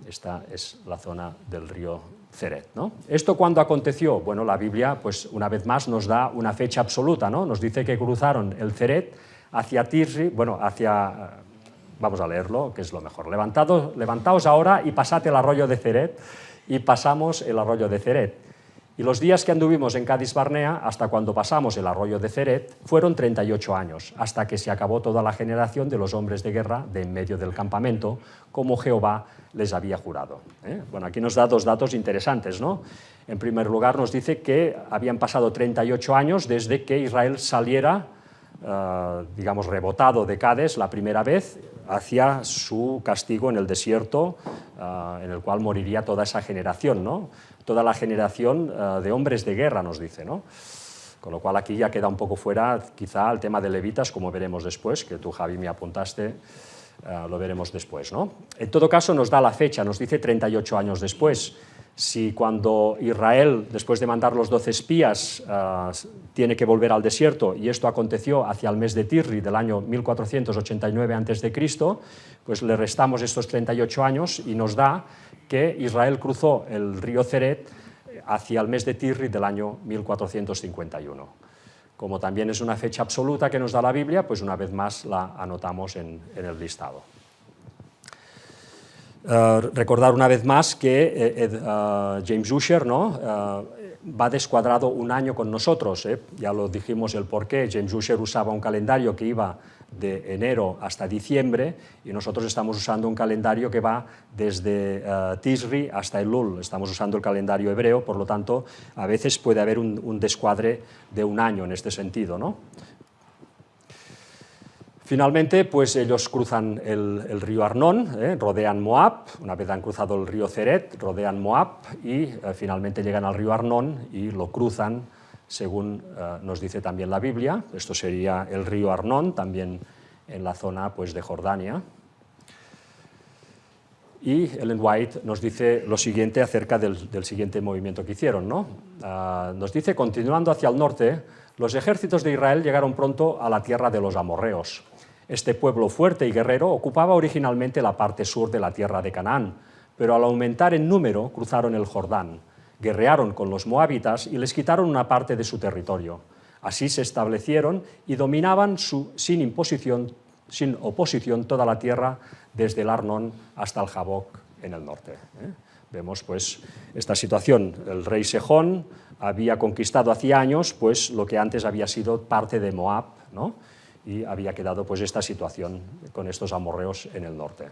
Esta es la zona del río Ceret, ¿no? ¿Esto cuándo aconteció? Bueno, la Biblia, pues una vez más, nos da una fecha absoluta, ¿no? Nos dice que cruzaron el Ceret hacia Tisri, bueno, vamos a leerlo, que es lo mejor. Levantaos ahora y pasad el arroyo de Ceret, y pasamos el arroyo de Ceret. Y los días que anduvimos en Cades Barnea, hasta cuando pasamos el arroyo de Ceret, fueron 38 años, hasta que se acabó toda la generación de los hombres de guerra de en medio del campamento, como Jehová les había jurado. Bueno, aquí nos da dos datos interesantes, ¿no? En primer lugar, nos dice que habían pasado 38 años desde que Israel saliera, digamos, rebotado de Cades la primera vez, hacia su castigo en el desierto, en el cual moriría toda esa generación, ¿no? Toda la generación de hombres de guerra, nos dice, ¿no? Con lo cual aquí ya queda un poco fuera quizá el tema de levitas, como veremos después, que tú, Javi, me apuntaste, lo veremos después, ¿no? En todo caso nos da la fecha, nos dice 38 años después. Si cuando Israel, después de mandar los 12 espías, tiene que volver al desierto, y esto aconteció hacia el mes de Tisri del año 1489 a.C., pues le restamos estos 38 años y nos da que Israel cruzó el río Ceret hacia el mes de Tisri del año 1451. Como también es una fecha absoluta que nos da la Biblia, pues una vez más la anotamos en el listado. Recordar una vez más que James Ussher, ¿no?, va descuadrado un año con nosotros, ya lo dijimos el porqué. James Ussher usaba un calendario que iba de enero hasta diciembre, y nosotros estamos usando un calendario que va desde Tisri hasta Elul. Estamos usando el calendario hebreo, por lo tanto a veces puede haber un descuadre de un año en este sentido, ¿no? Finalmente, pues ellos cruzan el río Arnón, rodean Moab, una vez han cruzado el río Ceret, rodean Moab y finalmente llegan al río Arnón y lo cruzan, según nos dice también la Biblia. Esto sería el río Arnón, también en la zona pues, de Jordania. Y Ellen White nos dice lo siguiente acerca del siguiente movimiento que hicieron, ¿no? Nos dice, continuando hacia el norte, los ejércitos de Israel llegaron pronto a la tierra de los amorreos. Este pueblo fuerte y guerrero ocupaba originalmente la parte sur de la tierra de Canaán, pero al aumentar en número cruzaron el Jordán, guerrearon con los moabitas y les quitaron una parte de su territorio. Así se establecieron y dominaban sin oposición toda la tierra desde el Arnón hasta el Jaboc en el norte. Vemos pues esta situación. El rey Sejón había conquistado hacía años pues, lo que antes había sido parte de Moab, ¿no? Y había quedado pues, esta situación con estos amorreos en el norte.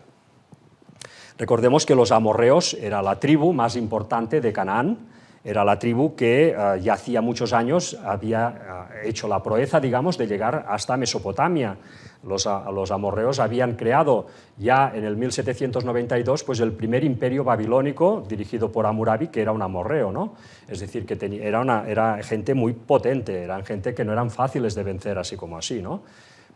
Recordemos que los amorreos era la tribu más importante de Canaán, era la tribu que ya hacía muchos años había hecho la proeza, digamos, de llegar hasta Mesopotamia. Los amorreos habían creado ya en el 1792 pues, el primer imperio babilónico dirigido por Hammurabi, que era un amorreo, ¿no? Es decir, que era gente muy potente, eran gente que no eran fáciles de vencer así como así, ¿no?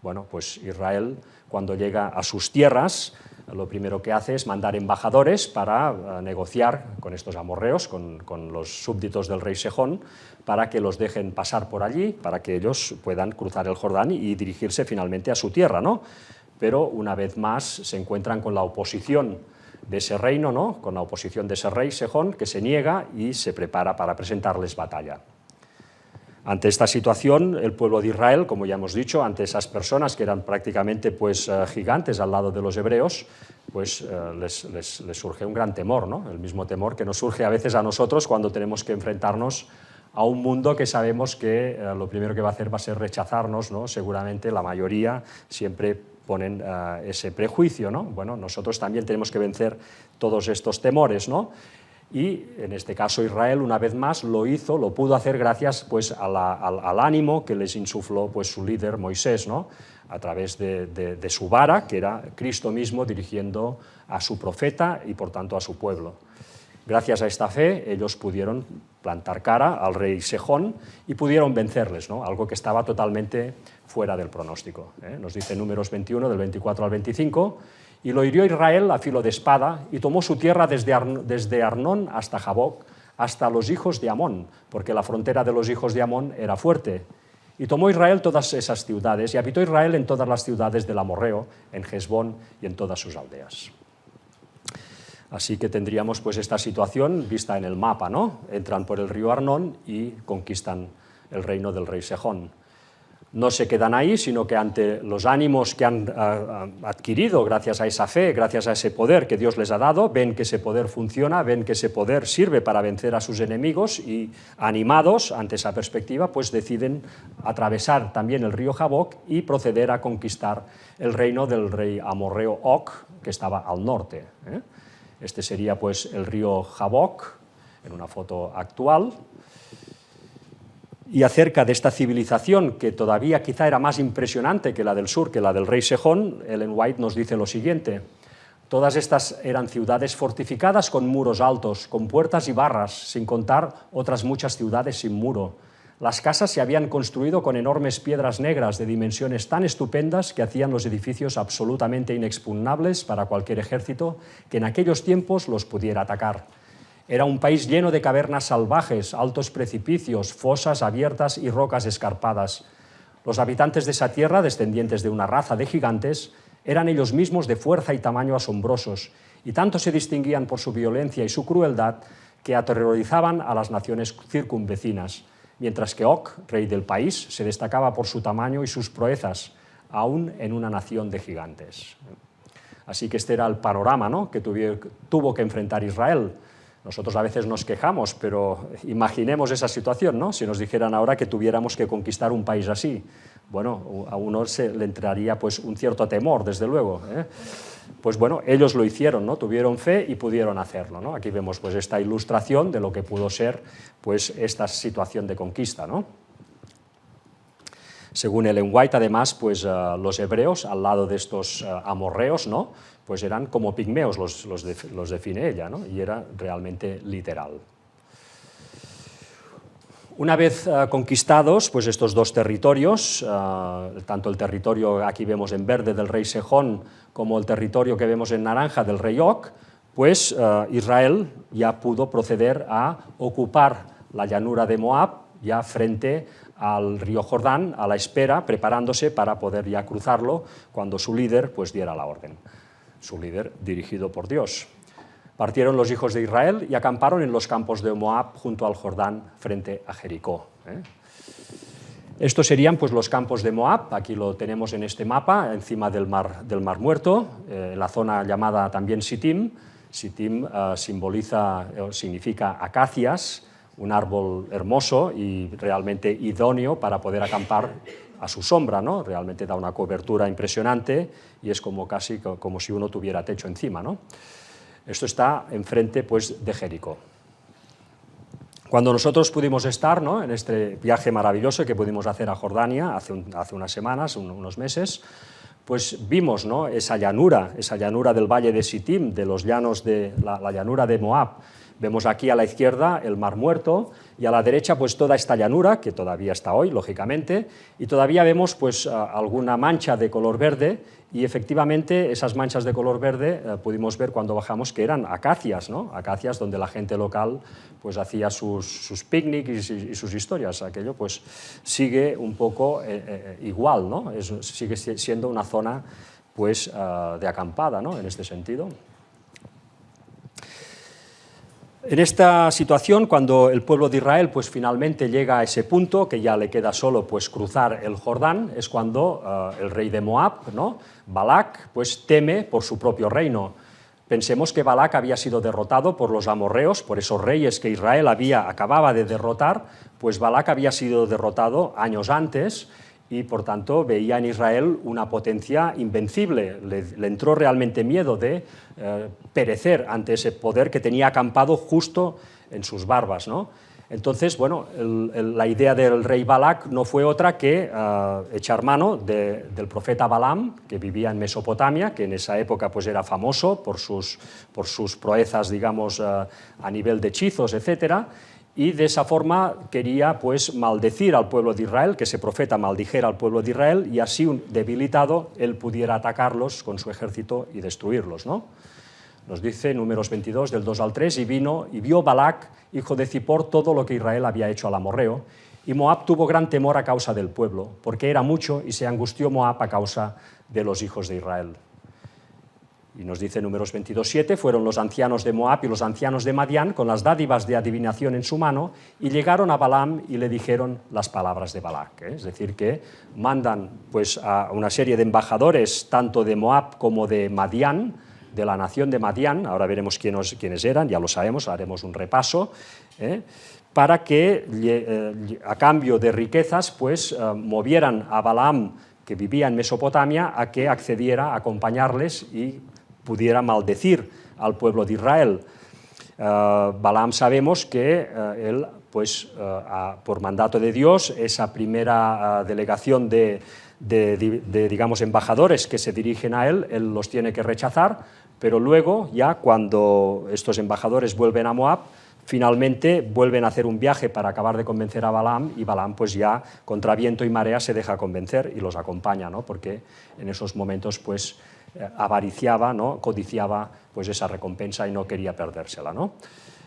Bueno, pues Israel, cuando llega a sus tierras, lo primero que hace es mandar embajadores para negociar con estos amorreos, con los súbditos del rey Sejón, para que los dejen pasar por allí, para que ellos puedan cruzar el Jordán y dirigirse finalmente a su tierra, ¿no? Pero una vez más se encuentran con la oposición de ese reino, ¿no? Con la oposición de ese rey Sejón, que se niega y se prepara para presentarles batalla. Ante esta situación, el pueblo de Israel, como ya hemos dicho, ante esas personas que eran prácticamente pues, gigantes al lado de los hebreos, pues les surge un gran temor, ¿no? El mismo temor que nos surge a veces a nosotros cuando tenemos que enfrentarnos a un mundo que sabemos que lo primero que va a hacer va a ser rechazarnos, ¿no? Seguramente la mayoría siempre ponen ese prejuicio, ¿no? Bueno, nosotros también tenemos que vencer todos estos temores, ¿no? Y en este caso Israel una vez más lo hizo, lo pudo hacer gracias pues, al ánimo que les insufló pues, su líder Moisés, ¿no? A través de su vara, que era Cristo mismo dirigiendo a su profeta y por tanto a su pueblo. Gracias a esta fe ellos pudieron plantar cara al rey Sejón y pudieron vencerles, ¿no? Algo que estaba totalmente fuera del pronóstico. Nos dice Números 21 del 24 al 25, y lo hirió Israel a filo de espada y tomó su tierra desde Arnón hasta Jaboc, hasta los hijos de Amón, porque la frontera de los hijos de Amón era fuerte. Y tomó Israel todas esas ciudades y habitó Israel en todas las ciudades del amorreo, en Hesbón y en todas sus aldeas. Así que tendríamos pues esta situación vista en el mapa, ¿no? Entran por el río Arnón y conquistan el reino del rey Sejón. No se quedan ahí, sino que ante los ánimos que han adquirido gracias a esa fe, gracias a ese poder que Dios les ha dado, ven que ese poder funciona, ven que ese poder sirve para vencer a sus enemigos y animados ante esa perspectiva, pues deciden atravesar también el río Jaboc y proceder a conquistar el reino del rey amorreo Og, que estaba al norte. Este sería pues el río Jaboc, en una foto actual. Y acerca de esta civilización, que todavía quizá era más impresionante que la del sur, que la del rey Sejón, Ellen White nos dice lo siguiente: todas estas eran ciudades fortificadas con muros altos, con puertas y barras, sin contar otras muchas ciudades sin muro. Las casas se habían construido con enormes piedras negras de dimensiones tan estupendas que hacían los edificios absolutamente inexpugnables para cualquier ejército que en aquellos tiempos los pudiera atacar. Era un país lleno de cavernas salvajes, altos precipicios, fosas abiertas y rocas escarpadas. Los habitantes de esa tierra, descendientes de una raza de gigantes, eran ellos mismos de fuerza y tamaño asombrosos, y tanto se distinguían por su violencia y su crueldad que aterrorizaban a las naciones circunvecinas, mientras que Og, rey del país, se destacaba por su tamaño y sus proezas, aún en una nación de gigantes. Así que este era el panorama, ¿no?, que tuvo que enfrentar Israel. Nosotros a veces nos quejamos, pero imaginemos esa situación, ¿no? Si nos dijeran ahora que tuviéramos que conquistar un país así, bueno, a uno le entraría pues, un cierto temor, desde luego, ¿eh? Pues bueno, ellos lo hicieron, ¿no? Tuvieron fe y pudieron hacerlo, ¿no? Aquí vemos pues, esta ilustración de lo que pudo ser pues, esta situación de conquista, ¿no? Según Ellen White, además, pues los hebreos, al lado de estos amorreos, ¿no?, pues eran como pigmeos, los define ella, ¿no?, y era realmente literal. Una vez conquistados pues estos dos territorios, tanto el territorio, aquí vemos en verde, del rey Sejón, como el territorio que vemos en naranja del rey Og, pues Israel ya pudo proceder a ocupar la llanura de Moab, ya frente al río Jordán, a la espera, preparándose para poder ya cruzarlo cuando su líder pues diera la orden, su líder dirigido por Dios. Partieron los hijos de Israel y acamparon en los campos de Moab junto al Jordán frente a Jericó. Estos serían pues los campos de Moab, aquí lo tenemos en este mapa, encima del Mar Muerto, en la zona llamada también Sittim. Sittim significa acacias, un árbol hermoso y realmente idóneo para poder acampar a su sombra, ¿no? Realmente da una cobertura impresionante y es casi como si uno tuviera techo encima, ¿no? Esto está enfrente pues, de Jericó. Cuando nosotros pudimos estar, ¿no?, en este viaje maravilloso que pudimos hacer a Jordania hace unas semanas, unos meses, pues vimos, ¿no?, esa llanura del valle de Sittim, de los llanos de la llanura de Moab. Vemos aquí a la izquierda el Mar Muerto y a la derecha pues toda esta llanura, que todavía está hoy, lógicamente, y todavía vemos pues alguna mancha de color verde y efectivamente esas manchas de color verde pudimos ver cuando bajamos que eran acacias, ¿no?, acacias donde la gente local pues hacía sus picnics y sus historias. Aquello pues sigue un poco igual, ¿no?, sigue siendo una zona pues de acampada, ¿no?, en este sentido. En esta situación, cuando el pueblo de Israel pues, finalmente llega a ese punto, que ya le queda solo pues, cruzar el Jordán, es cuando el rey de Moab, ¿no?, Balac, pues, teme por su propio reino. Pensemos que Balac había sido derrotado por los amorreos, por esos reyes que Israel acababa de derrotar, pues Balac había sido derrotado años antes, y por tanto veía en Israel una potencia invencible. Le entró realmente miedo de perecer ante ese poder que tenía acampado justo en sus barbas, ¿no? Entonces, bueno, la idea del rey Balac no fue otra que echar mano del profeta Balaam, que vivía en Mesopotamia, que en esa época pues, era famoso por sus proezas, digamos, a nivel de hechizos, etcétera, y de esa forma quería pues, maldecir al pueblo de Israel, que ese profeta maldijera al pueblo de Israel, y así, debilitado, él pudiera atacarlos con su ejército y destruirlos, ¿no? Nos dice Números 22, del 2 al 3, y vio Balac, hijo de Zippor, todo lo que Israel había hecho al amorreo, y Moab tuvo gran temor a causa del pueblo, porque era mucho, y se angustió Moab a causa de los hijos de Israel. Y nos dice Números 22:7, fueron los ancianos de Moab y los ancianos de Madián con las dádivas de adivinación en su mano y llegaron a Balaam y le dijeron las palabras de Balac. Es decir, que mandan pues, a una serie de embajadores, tanto de Moab como de Madián, de la nación de Madián, ahora veremos quiénes eran, ya lo sabemos, haremos un repaso, para que a cambio de riquezas pues, movieran a Balaam, que vivía en Mesopotamia, a que accediera a acompañarles y pudiera maldecir al pueblo de Israel. Balaam sabemos que él, pues, por mandato de Dios, esa primera delegación de, digamos, embajadores que se dirigen a él los tiene que rechazar, pero luego, ya cuando estos embajadores vuelven a Moab, finalmente vuelven a hacer un viaje para acabar de convencer a Balaam, y Balaam pues ya contra viento y marea se deja convencer y los acompaña, ¿no?, porque en esos momentos pues avariciaba, ¿no?, codiciaba pues esa recompensa y no quería perdérsela, ¿no?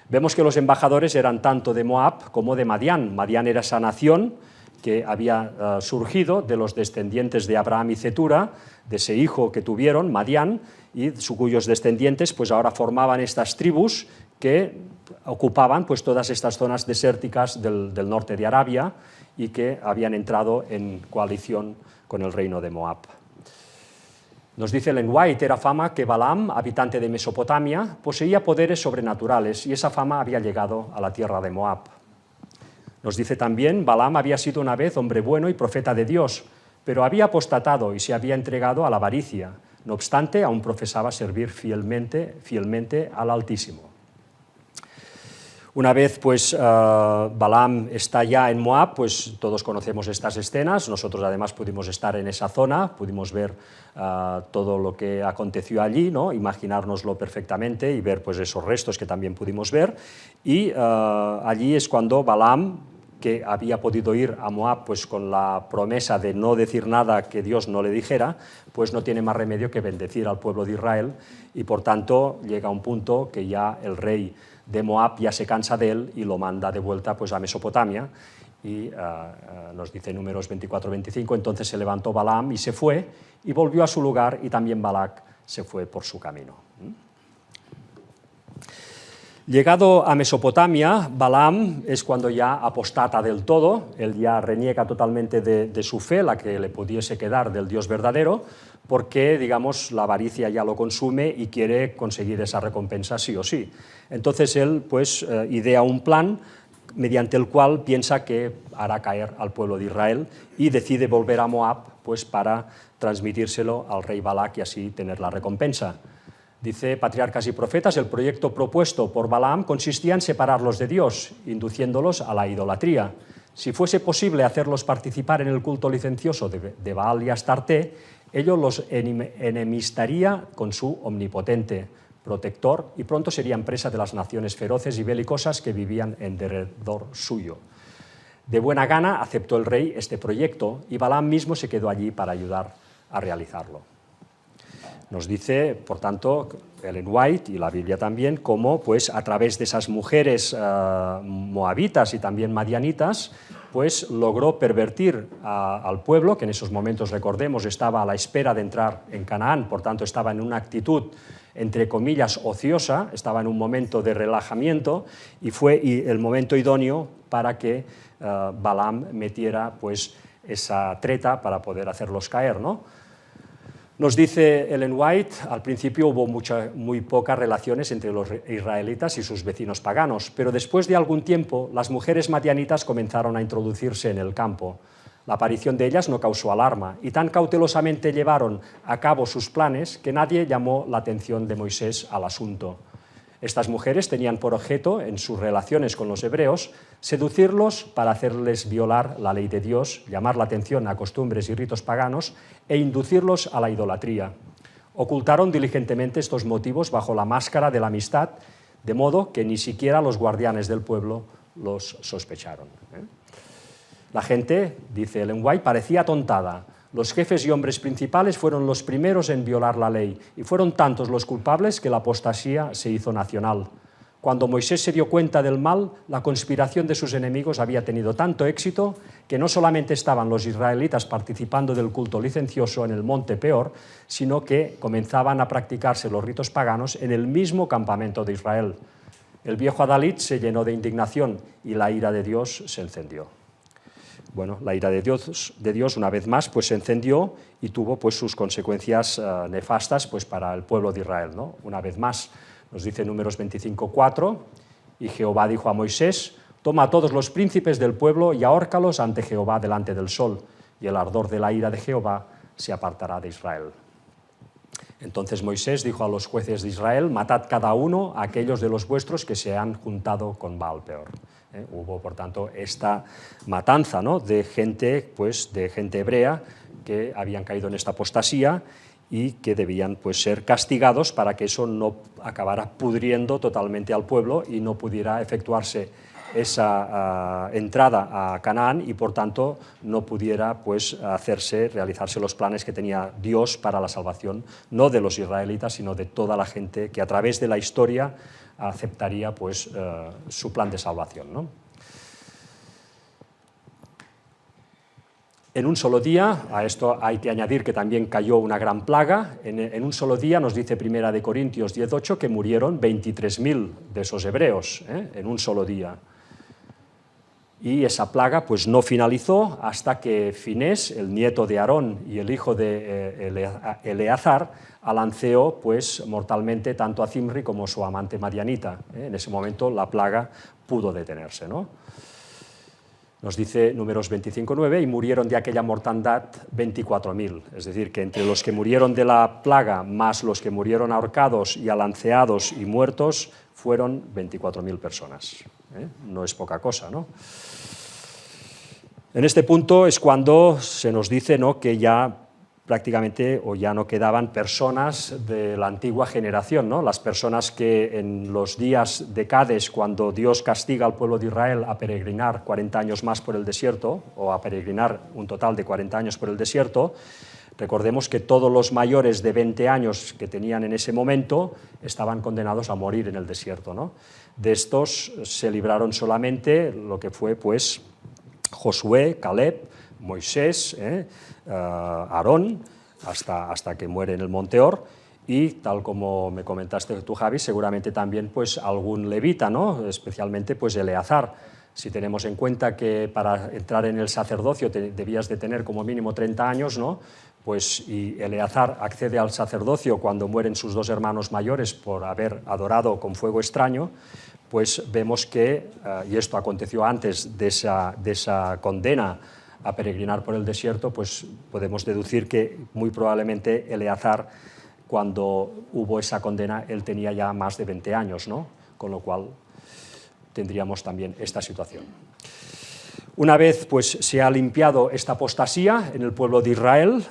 Vemos que los embajadores eran tanto de Moab como de Madián. Madián era esa nación que había surgido de los descendientes de Abraham y Cetura, de ese hijo que tuvieron, Madián, y cuyos descendientes pues ahora formaban estas tribus que ocupaban pues, todas estas zonas desérticas del norte de Arabia y que habían entrado en coalición con el reino de Moab. Nos dice Ellen White, era fama que Balaam, habitante de Mesopotamia, poseía poderes sobrenaturales y esa fama había llegado a la tierra de Moab. Nos dice también, Balaam había sido una vez hombre bueno y profeta de Dios, pero había apostatado y se había entregado a la avaricia. No obstante, aún profesaba servir fielmente al Altísimo. Una vez pues Balaam está ya en Moab, pues todos conocemos estas escenas, nosotros además pudimos estar en esa zona, pudimos ver todo lo que aconteció allí, ¿no? Imaginárnoslo perfectamente y ver pues esos restos que también pudimos ver, y allí es cuando Balaam, que había podido ir a Moab pues con la promesa de no decir nada que Dios no le dijera, pues no tiene más remedio que bendecir al pueblo de Israel, y por tanto llega un punto que ya el rey de Moab ya se cansa de él y lo manda de vuelta pues a Mesopotamia, y nos dice Números 24-25, entonces se levantó Balaam y se fue, y volvió a su lugar, y también Balac se fue por su camino. Llegado a Mesopotamia, Balaam es cuando ya apostata del todo, él ya reniega totalmente de su fe, la que le pudiese quedar del Dios verdadero, porque, digamos, la avaricia ya lo consume y quiere conseguir esa recompensa sí o sí. Entonces él, pues, idea un plan mediante el cual piensa que hará caer al pueblo de Israel y decide volver a Moab, pues, para transmitírselo al rey Balac y así tener la recompensa. Dice Patriarcas y Profetas, el proyecto propuesto por Balaam consistía en separarlos de Dios, induciéndolos a la idolatría. Si fuese posible hacerlos participar en el culto licencioso de Baal y Astarte, ello los enemistaría con su omnipotente protector y pronto serían presa de las naciones feroces y belicosas que vivían en derredor suyo. De buena gana aceptó el rey este proyecto y Balaam mismo se quedó allí para ayudar a realizarlo. Nos dice, por tanto, Ellen White y la Biblia también, cómo pues, a través de esas mujeres moabitas y también madianitas, pues logró pervertir al pueblo, que en esos momentos, recordemos, estaba a la espera de entrar en Canaán, por tanto estaba en una actitud, entre comillas, ociosa, estaba en un momento de relajamiento, y fue el momento idóneo para que Balaam metiera pues, esa treta para poder hacerlos caer, ¿no? Nos dice Ellen White, al principio hubo muy pocas relaciones entre los israelitas y sus vecinos paganos, pero después de algún tiempo las mujeres madianitas comenzaron a introducirse en el campo. La aparición de ellas no causó alarma y tan cautelosamente llevaron a cabo sus planes que nadie llamó la atención de Moisés al asunto. Estas mujeres tenían por objeto, en sus relaciones con los hebreos, seducirlos para hacerles violar la ley de Dios, llamar la atención a costumbres y ritos paganos e inducirlos a la idolatría. Ocultaron diligentemente estos motivos bajo la máscara de la amistad, de modo que ni siquiera los guardianes del pueblo los sospecharon. La gente, dice Ellen White, parecía atontada. Los jefes y hombres principales fueron los primeros en violar la ley y fueron tantos los culpables que la apostasía se hizo nacional. Cuando Moisés se dio cuenta del mal, la conspiración de sus enemigos había tenido tanto éxito que no solamente estaban los israelitas participando del culto licencioso en el monte Peor, sino que comenzaban a practicarse los ritos paganos en el mismo campamento de Israel. El viejo Adalid se llenó de indignación y la ira de Dios se encendió. Bueno, la ira de Dios una vez más pues, se encendió y tuvo pues, sus consecuencias nefastas pues, para el pueblo de Israel, ¿no? Una vez más, nos dice Números 25:4, y Jehová dijo a Moisés, toma a todos los príncipes del pueblo y ahórcalos ante Jehová delante del sol, y el ardor de la ira de Jehová se apartará de Israel. Entonces Moisés dijo a los jueces de Israel, matad cada uno a aquellos de los vuestros que se han juntado con Baal Peor. Hubo, por tanto, esta matanza, ¿no? de gente hebrea que habían caído en esta apostasía y que debían pues, ser castigados para que eso no acabara pudriendo totalmente al pueblo y no pudiera efectuarse esa entrada a Canaán y, por tanto, no pudiera pues, realizarse los planes que tenía Dios para la salvación, no de los israelitas, sino de toda la gente que a través de la historia aceptaría pues, su plan de salvación, ¿no? En un solo día, a esto hay que añadir que también cayó una gran plaga, en un solo día nos dice Primera de Corintios 10:8 que murieron 23.000 de esos hebreos, en un solo día. Y esa plaga pues, no finalizó hasta que Finés, el nieto de Aarón y el hijo de Eleazar, alanceó pues, mortalmente tanto a Zimri como a su amante madianita. En ese momento la plaga pudo detenerse, ¿no? Nos dice Números 25:9, y murieron de aquella mortandad 24.000. Es decir, que entre los que murieron de la plaga más los que murieron ahorcados y alanceados y muertos fueron 24.000 personas. No es poca cosa, ¿no? En este punto es cuando se nos dice, ¿no?, que ya prácticamente o ya no quedaban personas de la antigua generación, ¿no? Las personas que en los días de Cades, cuando Dios castiga al pueblo de Israel a peregrinar 40 años más por el desierto, o a peregrinar un total de 40 años por el desierto, recordemos que todos los mayores de 20 años que tenían en ese momento estaban condenados a morir en el desierto, ¿no? De estos se libraron solamente lo que fue, pues, Josué, Caleb, Moisés, Aarón, hasta que muere en el Monte Or, y tal como me comentaste tú, Javi, seguramente también pues algún levita, ¿no?, especialmente pues Eleazar. Si tenemos en cuenta que para entrar en el sacerdocio debías de tener como mínimo 30 años, ¿no?, pues y Eleazar accede al sacerdocio cuando mueren sus dos hermanos mayores por haber adorado con fuego extraño, pues vemos que, y esto aconteció antes de esa condena a peregrinar por el desierto, pues podemos deducir que muy probablemente Eleazar, cuando hubo esa condena, él tenía ya más de 20 años, ¿no? Con lo cual tendríamos también esta situación. Una vez pues, se ha limpiado esta apostasía en el pueblo de Israel,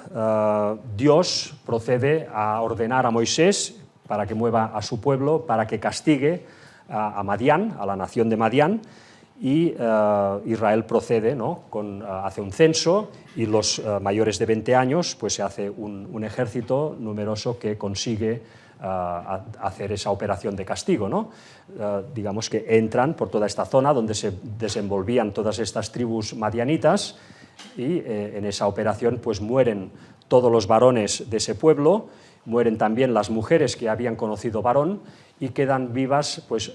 Dios procede a ordenar a Moisés para que mueva a su pueblo, para que castigue a Madián, a la nación de Madián, y Israel procede, ¿no?, hace un censo, y los mayores de 20 años pues se hace un ejército numeroso que consigue hacer esa operación de castigo, ¿no? Digamos que entran por toda esta zona donde se desenvolvían todas estas tribus madianitas, y en esa operación pues mueren todos los varones de ese pueblo, mueren también las mujeres que habían conocido varón, y quedan vivas pues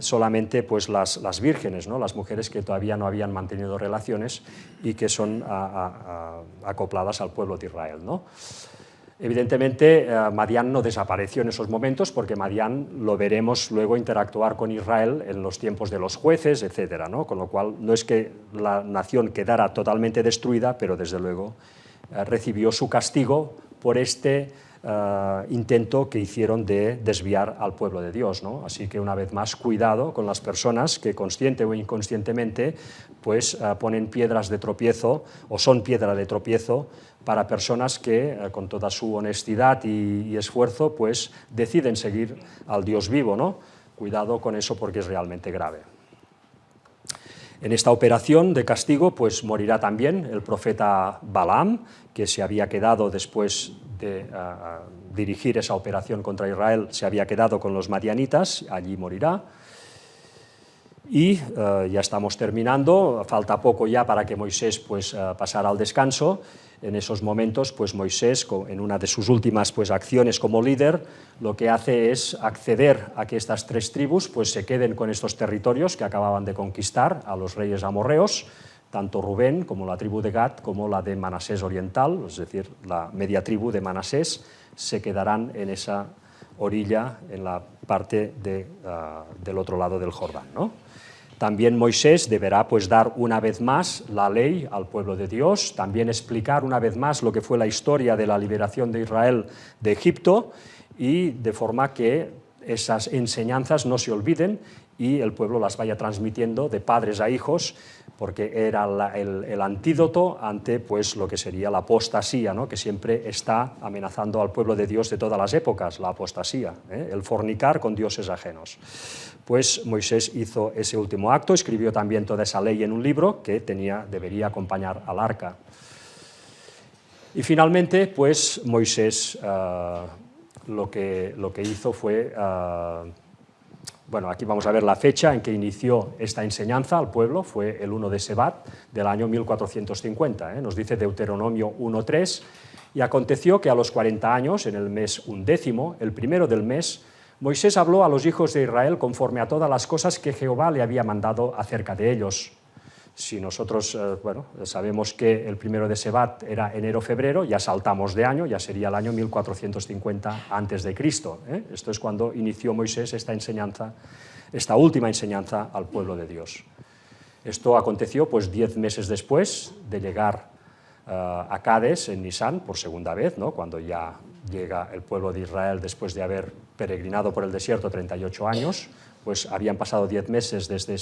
solamente pues las vírgenes, ¿no?, las mujeres que todavía no habían mantenido relaciones y que son acopladas al pueblo de Israel, ¿no? Evidentemente, Madián no desapareció en esos momentos, porque Madián lo veremos luego interactuar con Israel en los tiempos de los jueces, etcétera, ¿no? Con lo cual no es que la nación quedara totalmente destruida, pero desde luego recibió su castigo por este intento que hicieron de desviar al pueblo de Dios, ¿no? Así que una vez más, cuidado con las personas que consciente o inconscientemente pues ponen piedras de tropiezo o son piedra de tropiezo para personas que con toda su honestidad y esfuerzo pues deciden seguir al Dios vivo, ¿no? Cuidado con eso, porque es realmente grave. En esta operación de castigo pues morirá también el profeta Balaam, que se había quedado después de dirigir esa operación contra Israel, se había quedado con los madianitas, allí morirá. Y ya estamos terminando, falta poco ya para que Moisés pues, pasara al descanso. En esos momentos pues, Moisés, en una de sus últimas pues, acciones como líder, lo que hace es acceder a que estas tres tribus pues, se queden con estos territorios que acababan de conquistar a los reyes amorreos, tanto Rubén como la tribu de Gad como la de Manasés oriental, es decir, la media tribu de Manasés, se quedarán en esa orilla, en la parte del otro lado del Jordán, ¿no? También Moisés deberá pues, dar una vez más la ley al pueblo de Dios, también explicar una vez más lo que fue la historia de la liberación de Israel de Egipto, y de forma que esas enseñanzas no se olviden y el pueblo las vaya transmitiendo de padres a hijos, porque era el antídoto ante pues, lo que sería la apostasía, ¿no?, que siempre está amenazando al pueblo de Dios de todas las épocas, la apostasía, el fornicar con dioses ajenos. Pues Moisés hizo ese último acto, escribió también toda esa ley en un libro que debería acompañar al arca. Y finalmente, pues Moisés lo que hizo fue, bueno, aquí vamos a ver la fecha en que inició esta enseñanza al pueblo, fue el 1 de Sebat del año 1450, nos dice Deuteronomio 1:3, y aconteció que a los 40 años, en el mes 11º, el primero del mes, Moisés habló a los hijos de Israel conforme a todas las cosas que Jehová le había mandado acerca de ellos. Si nosotros bueno, sabemos que el primero de Sebat era enero-febrero, ya saltamos de año, ya sería el año 1450 a.C. Esto es cuando inició Moisés esta enseñanza, esta última enseñanza al pueblo de Dios. Esto aconteció pues 10 meses después de llegar a Cades en Nisán por segunda vez, ¿no?, cuando ya llega el pueblo de Israel después de haber peregrinado por el desierto 38 años, pues habían pasado 10 meses desde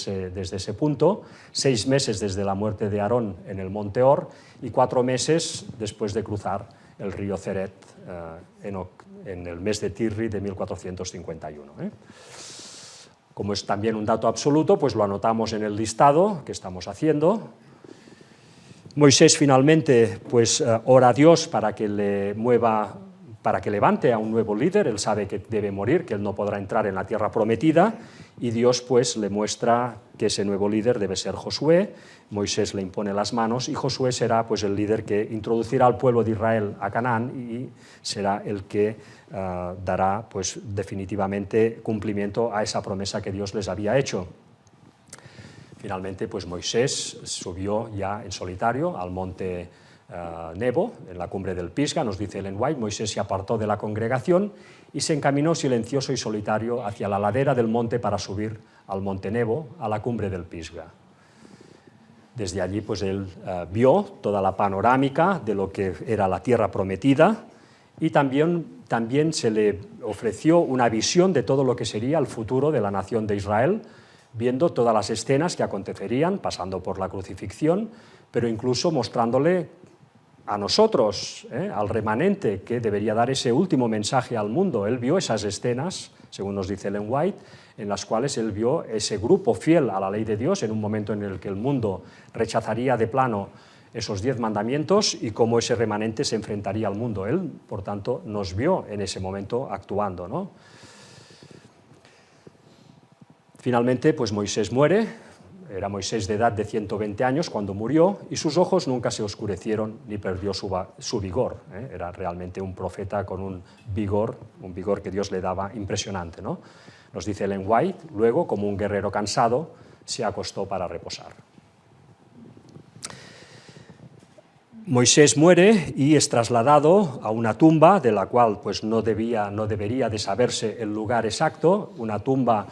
ese punto, 6 meses desde la muerte de Aarón en el monte Or y 4 meses después de cruzar el río Ceret en el mes de Tirri de 1451. Como es también un dato absoluto, pues lo anotamos en el listado que estamos haciendo. Moisés finalmente pues, ora a Dios para que levante a un nuevo líder. Él sabe que debe morir, que él no podrá entrar en la tierra prometida, y Dios pues, le muestra que ese nuevo líder debe ser Josué. Moisés le impone las manos y Josué será pues, el líder que introducirá al pueblo de Israel a Canaán y será el que dará pues, definitivamente cumplimiento a esa promesa que Dios les había hecho. Finalmente, pues Moisés subió ya en solitario al monte Nebo, en la cumbre del Pisga, nos dice Ellen White. Moisés se apartó de la congregación y se encaminó silencioso y solitario hacia la ladera del monte para subir al monte Nebo, a la cumbre del Pisga. Desde allí, pues él vio toda la panorámica de lo que era la tierra prometida y también se le ofreció una visión de todo lo que sería el futuro de la nación de Israel, viendo todas las escenas que acontecerían, pasando por la crucifixión, pero incluso mostrándole a nosotros, al remanente, que debería dar ese último mensaje al mundo. Él vio esas escenas, según nos dice Ellen White, en las cuales él vio ese grupo fiel a la ley de Dios en un momento en el que el mundo rechazaría de plano esos 10 mandamientos y cómo ese remanente se enfrentaría al mundo. Él, por tanto, nos vio en ese momento actuando, ¿no? Finalmente, pues Moisés muere. Era Moisés de edad de 120 años cuando murió y sus ojos nunca se oscurecieron ni perdió su vigor. Era realmente un profeta con un vigor que Dios le daba impresionante, ¿no? Nos dice Ellen White, luego, como un guerrero cansado, se acostó para reposar. Moisés muere y es trasladado a una tumba de la cual pues, no debería de saberse el lugar exacto, una tumba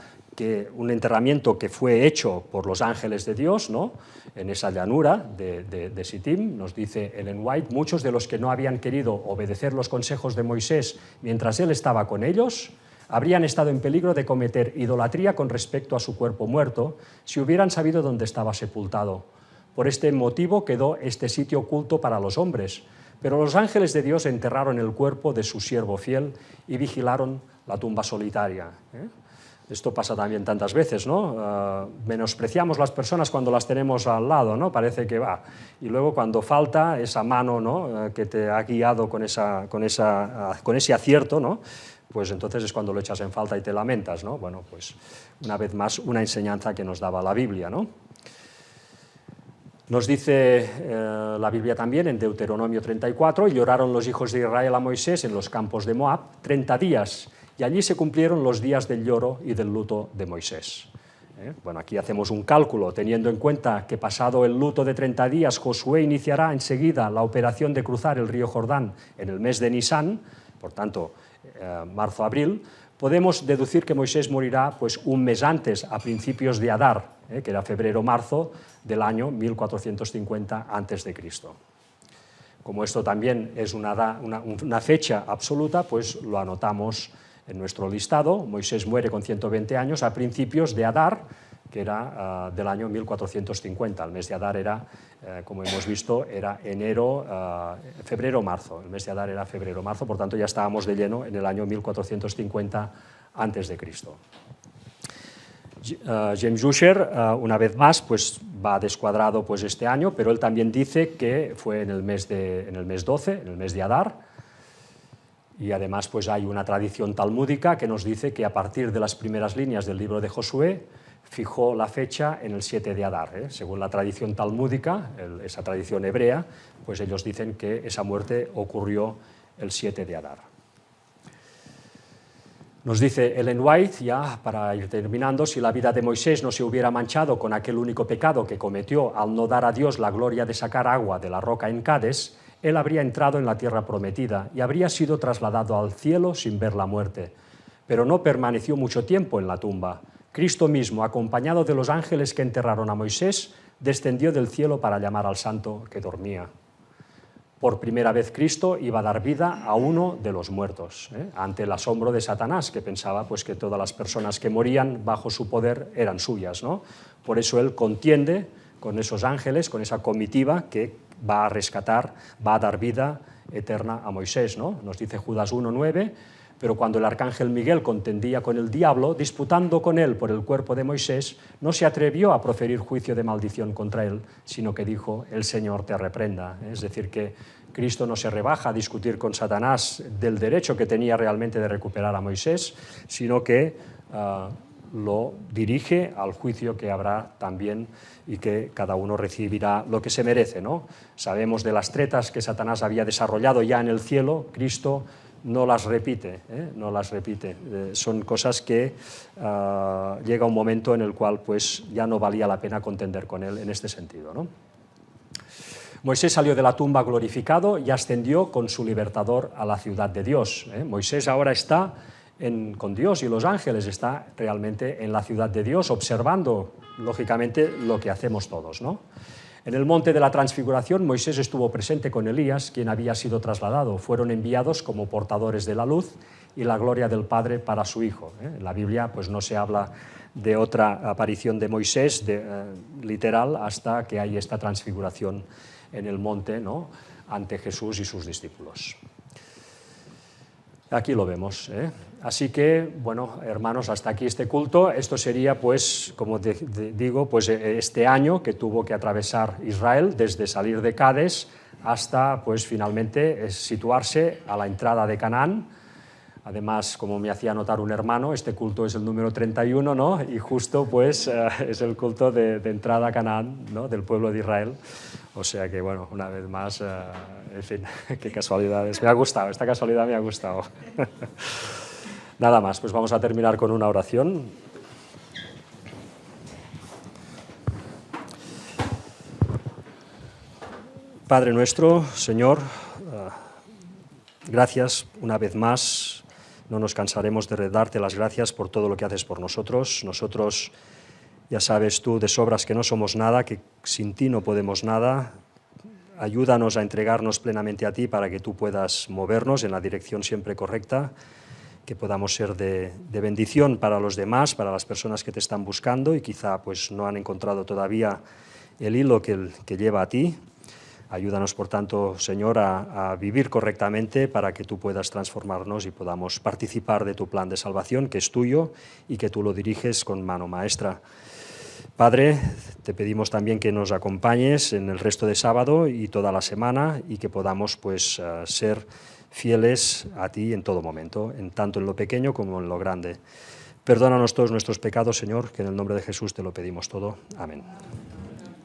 un enterramiento que fue hecho por los ángeles de Dios, ¿no? En esa llanura de Sittim. Nos dice Ellen White, muchos de los que no habían querido obedecer los consejos de Moisés mientras él estaba con ellos, habrían estado en peligro de cometer idolatría con respecto a su cuerpo muerto si hubieran sabido dónde estaba sepultado. Por este motivo quedó este sitio oculto para los hombres, pero los ángeles de Dios enterraron el cuerpo de su siervo fiel y vigilaron la tumba solitaria. Esto pasa también tantas veces, ¿no? Menospreciamos las personas cuando las tenemos al lado, ¿no? Parece que va. Y luego cuando falta esa mano, ¿no? Que te ha guiado con ese acierto, ¿no? Pues entonces es cuando lo echas en falta y te lamentas, ¿no? Bueno, pues una vez más una enseñanza que nos daba la Biblia, ¿no? Nos dice la Biblia también en Deuteronomio 34, y lloraron los hijos de Israel a Moisés en los campos de Moab 30 días, y allí se cumplieron los días del lloro y del luto de Moisés. Bueno, aquí hacemos un cálculo, teniendo en cuenta que pasado el luto de 30 días, Josué iniciará enseguida la operación de cruzar el río Jordán en el mes de Nisán, por tanto, marzo-abril, podemos deducir que Moisés morirá pues, un mes antes, a principios de Adar, que era febrero-marzo del año 1450 a.C. Como esto también es una fecha absoluta, pues lo anotamos en nuestro listado. Moisés muere con 120 años a principios de Adar, que era del año 1450. El mes de Adar era, como hemos visto, era febrero-marzo. El mes de Adar era febrero-marzo, por tanto ya estábamos de lleno en el año 1450 a.C. James Ussher, una vez más, pues, va descuadrado pues, este año, pero él también dice que fue en el mes 12, en el mes de Adar. Y además pues hay una tradición talmúdica que nos dice que a partir de las primeras líneas del libro de Josué fijó la fecha en el 7 de Adar. Según la tradición talmúdica, esa tradición hebrea, pues ellos dicen que esa muerte ocurrió el 7 de Adar. Nos dice Ellen White, ya para ir terminando, si la vida de Moisés no se hubiera manchado con aquel único pecado que cometió al no dar a Dios la gloria de sacar agua de la roca en Cades, él habría entrado en la tierra prometida y habría sido trasladado al cielo sin ver la muerte. Pero no permaneció mucho tiempo en la tumba. Cristo mismo, acompañado de los ángeles que enterraron a Moisés, descendió del cielo para llamar al santo que dormía. por primera vez Cristo iba a dar vida a uno de los muertos, ante el asombro de Satanás, que pensaba pues, que todas las personas que morían bajo su poder eran suyas, ¿no? Por eso él contiende con esos ángeles, con esa comitiva que va a rescatar, va a dar vida eterna a Moisés, ¿no? Nos dice Judas 1:9, pero cuando el arcángel Miguel contendía con el diablo, disputando con él por el cuerpo de Moisés, no se atrevió a proferir juicio de maldición contra él, sino que dijo, el Señor te reprenda. Es decir, que Cristo no se rebaja a discutir con Satanás del derecho que tenía realmente de recuperar a Moisés, sino que lo dirige al juicio que habrá también y que cada uno recibirá lo que se merece, ¿no? Sabemos de las tretas que Satanás había desarrollado ya en el cielo, Cristo no las repite, no las repite. Son cosas que llega un momento en el cual pues, ya no valía la pena contender con él en este sentido, ¿no? Moisés salió de la tumba glorificado y ascendió con su libertador a la ciudad de Dios. Moisés ahora está con Dios y los ángeles, está realmente en la ciudad de Dios, observando, lógicamente, lo que hacemos todos, ¿no? En el monte de la Transfiguración, Moisés estuvo presente con Elías, quien había sido trasladado. Fueron enviados como portadores de la luz y la gloria del Padre para su Hijo. En la Biblia pues, no se habla de otra aparición de Moisés literal hasta que hay esta transfiguración en el monte, ¿no? Ante Jesús y sus discípulos. Aquí lo vemos, ¿eh? Así que, bueno, hermanos, hasta aquí este culto. Esto sería, pues, como digo, pues este año que tuvo que atravesar Israel desde salir de Cades hasta, pues, finalmente situarse a la entrada de Canaán. Además, como me hacía notar un hermano, este culto es el número 31, ¿no? Y justo, pues, es el culto de entrada a Canaán, ¿no? Del pueblo de Israel. O sea que, bueno, una vez más, en fin, qué casualidades. Me ha gustado, esta casualidad me ha gustado. Nada más, pues vamos a terminar con una oración. Padre nuestro, Señor, gracias una vez más. No nos cansaremos de darte las gracias por todo lo que haces por nosotros. Nosotros, ya sabes tú de sobras que no somos nada, que sin ti no podemos nada. Ayúdanos a entregarnos plenamente a ti para que tú puedas movernos en la dirección siempre correcta, que podamos ser de bendición para los demás, para las personas que te están buscando y quizá pues, no han encontrado todavía el hilo que lleva a ti. Ayúdanos, por tanto, Señor, a vivir correctamente para que tú puedas transformarnos y podamos participar de tu plan de salvación, que es tuyo y que tú lo diriges con mano maestra. Padre, te pedimos también que nos acompañes en el resto de sábado y toda la semana y que podamos pues, ser fieles a ti en todo momento, tanto en lo pequeño como en lo grande. Perdónanos todos nuestros pecados, Señor, que en el nombre de Jesús te lo pedimos todo. Amén.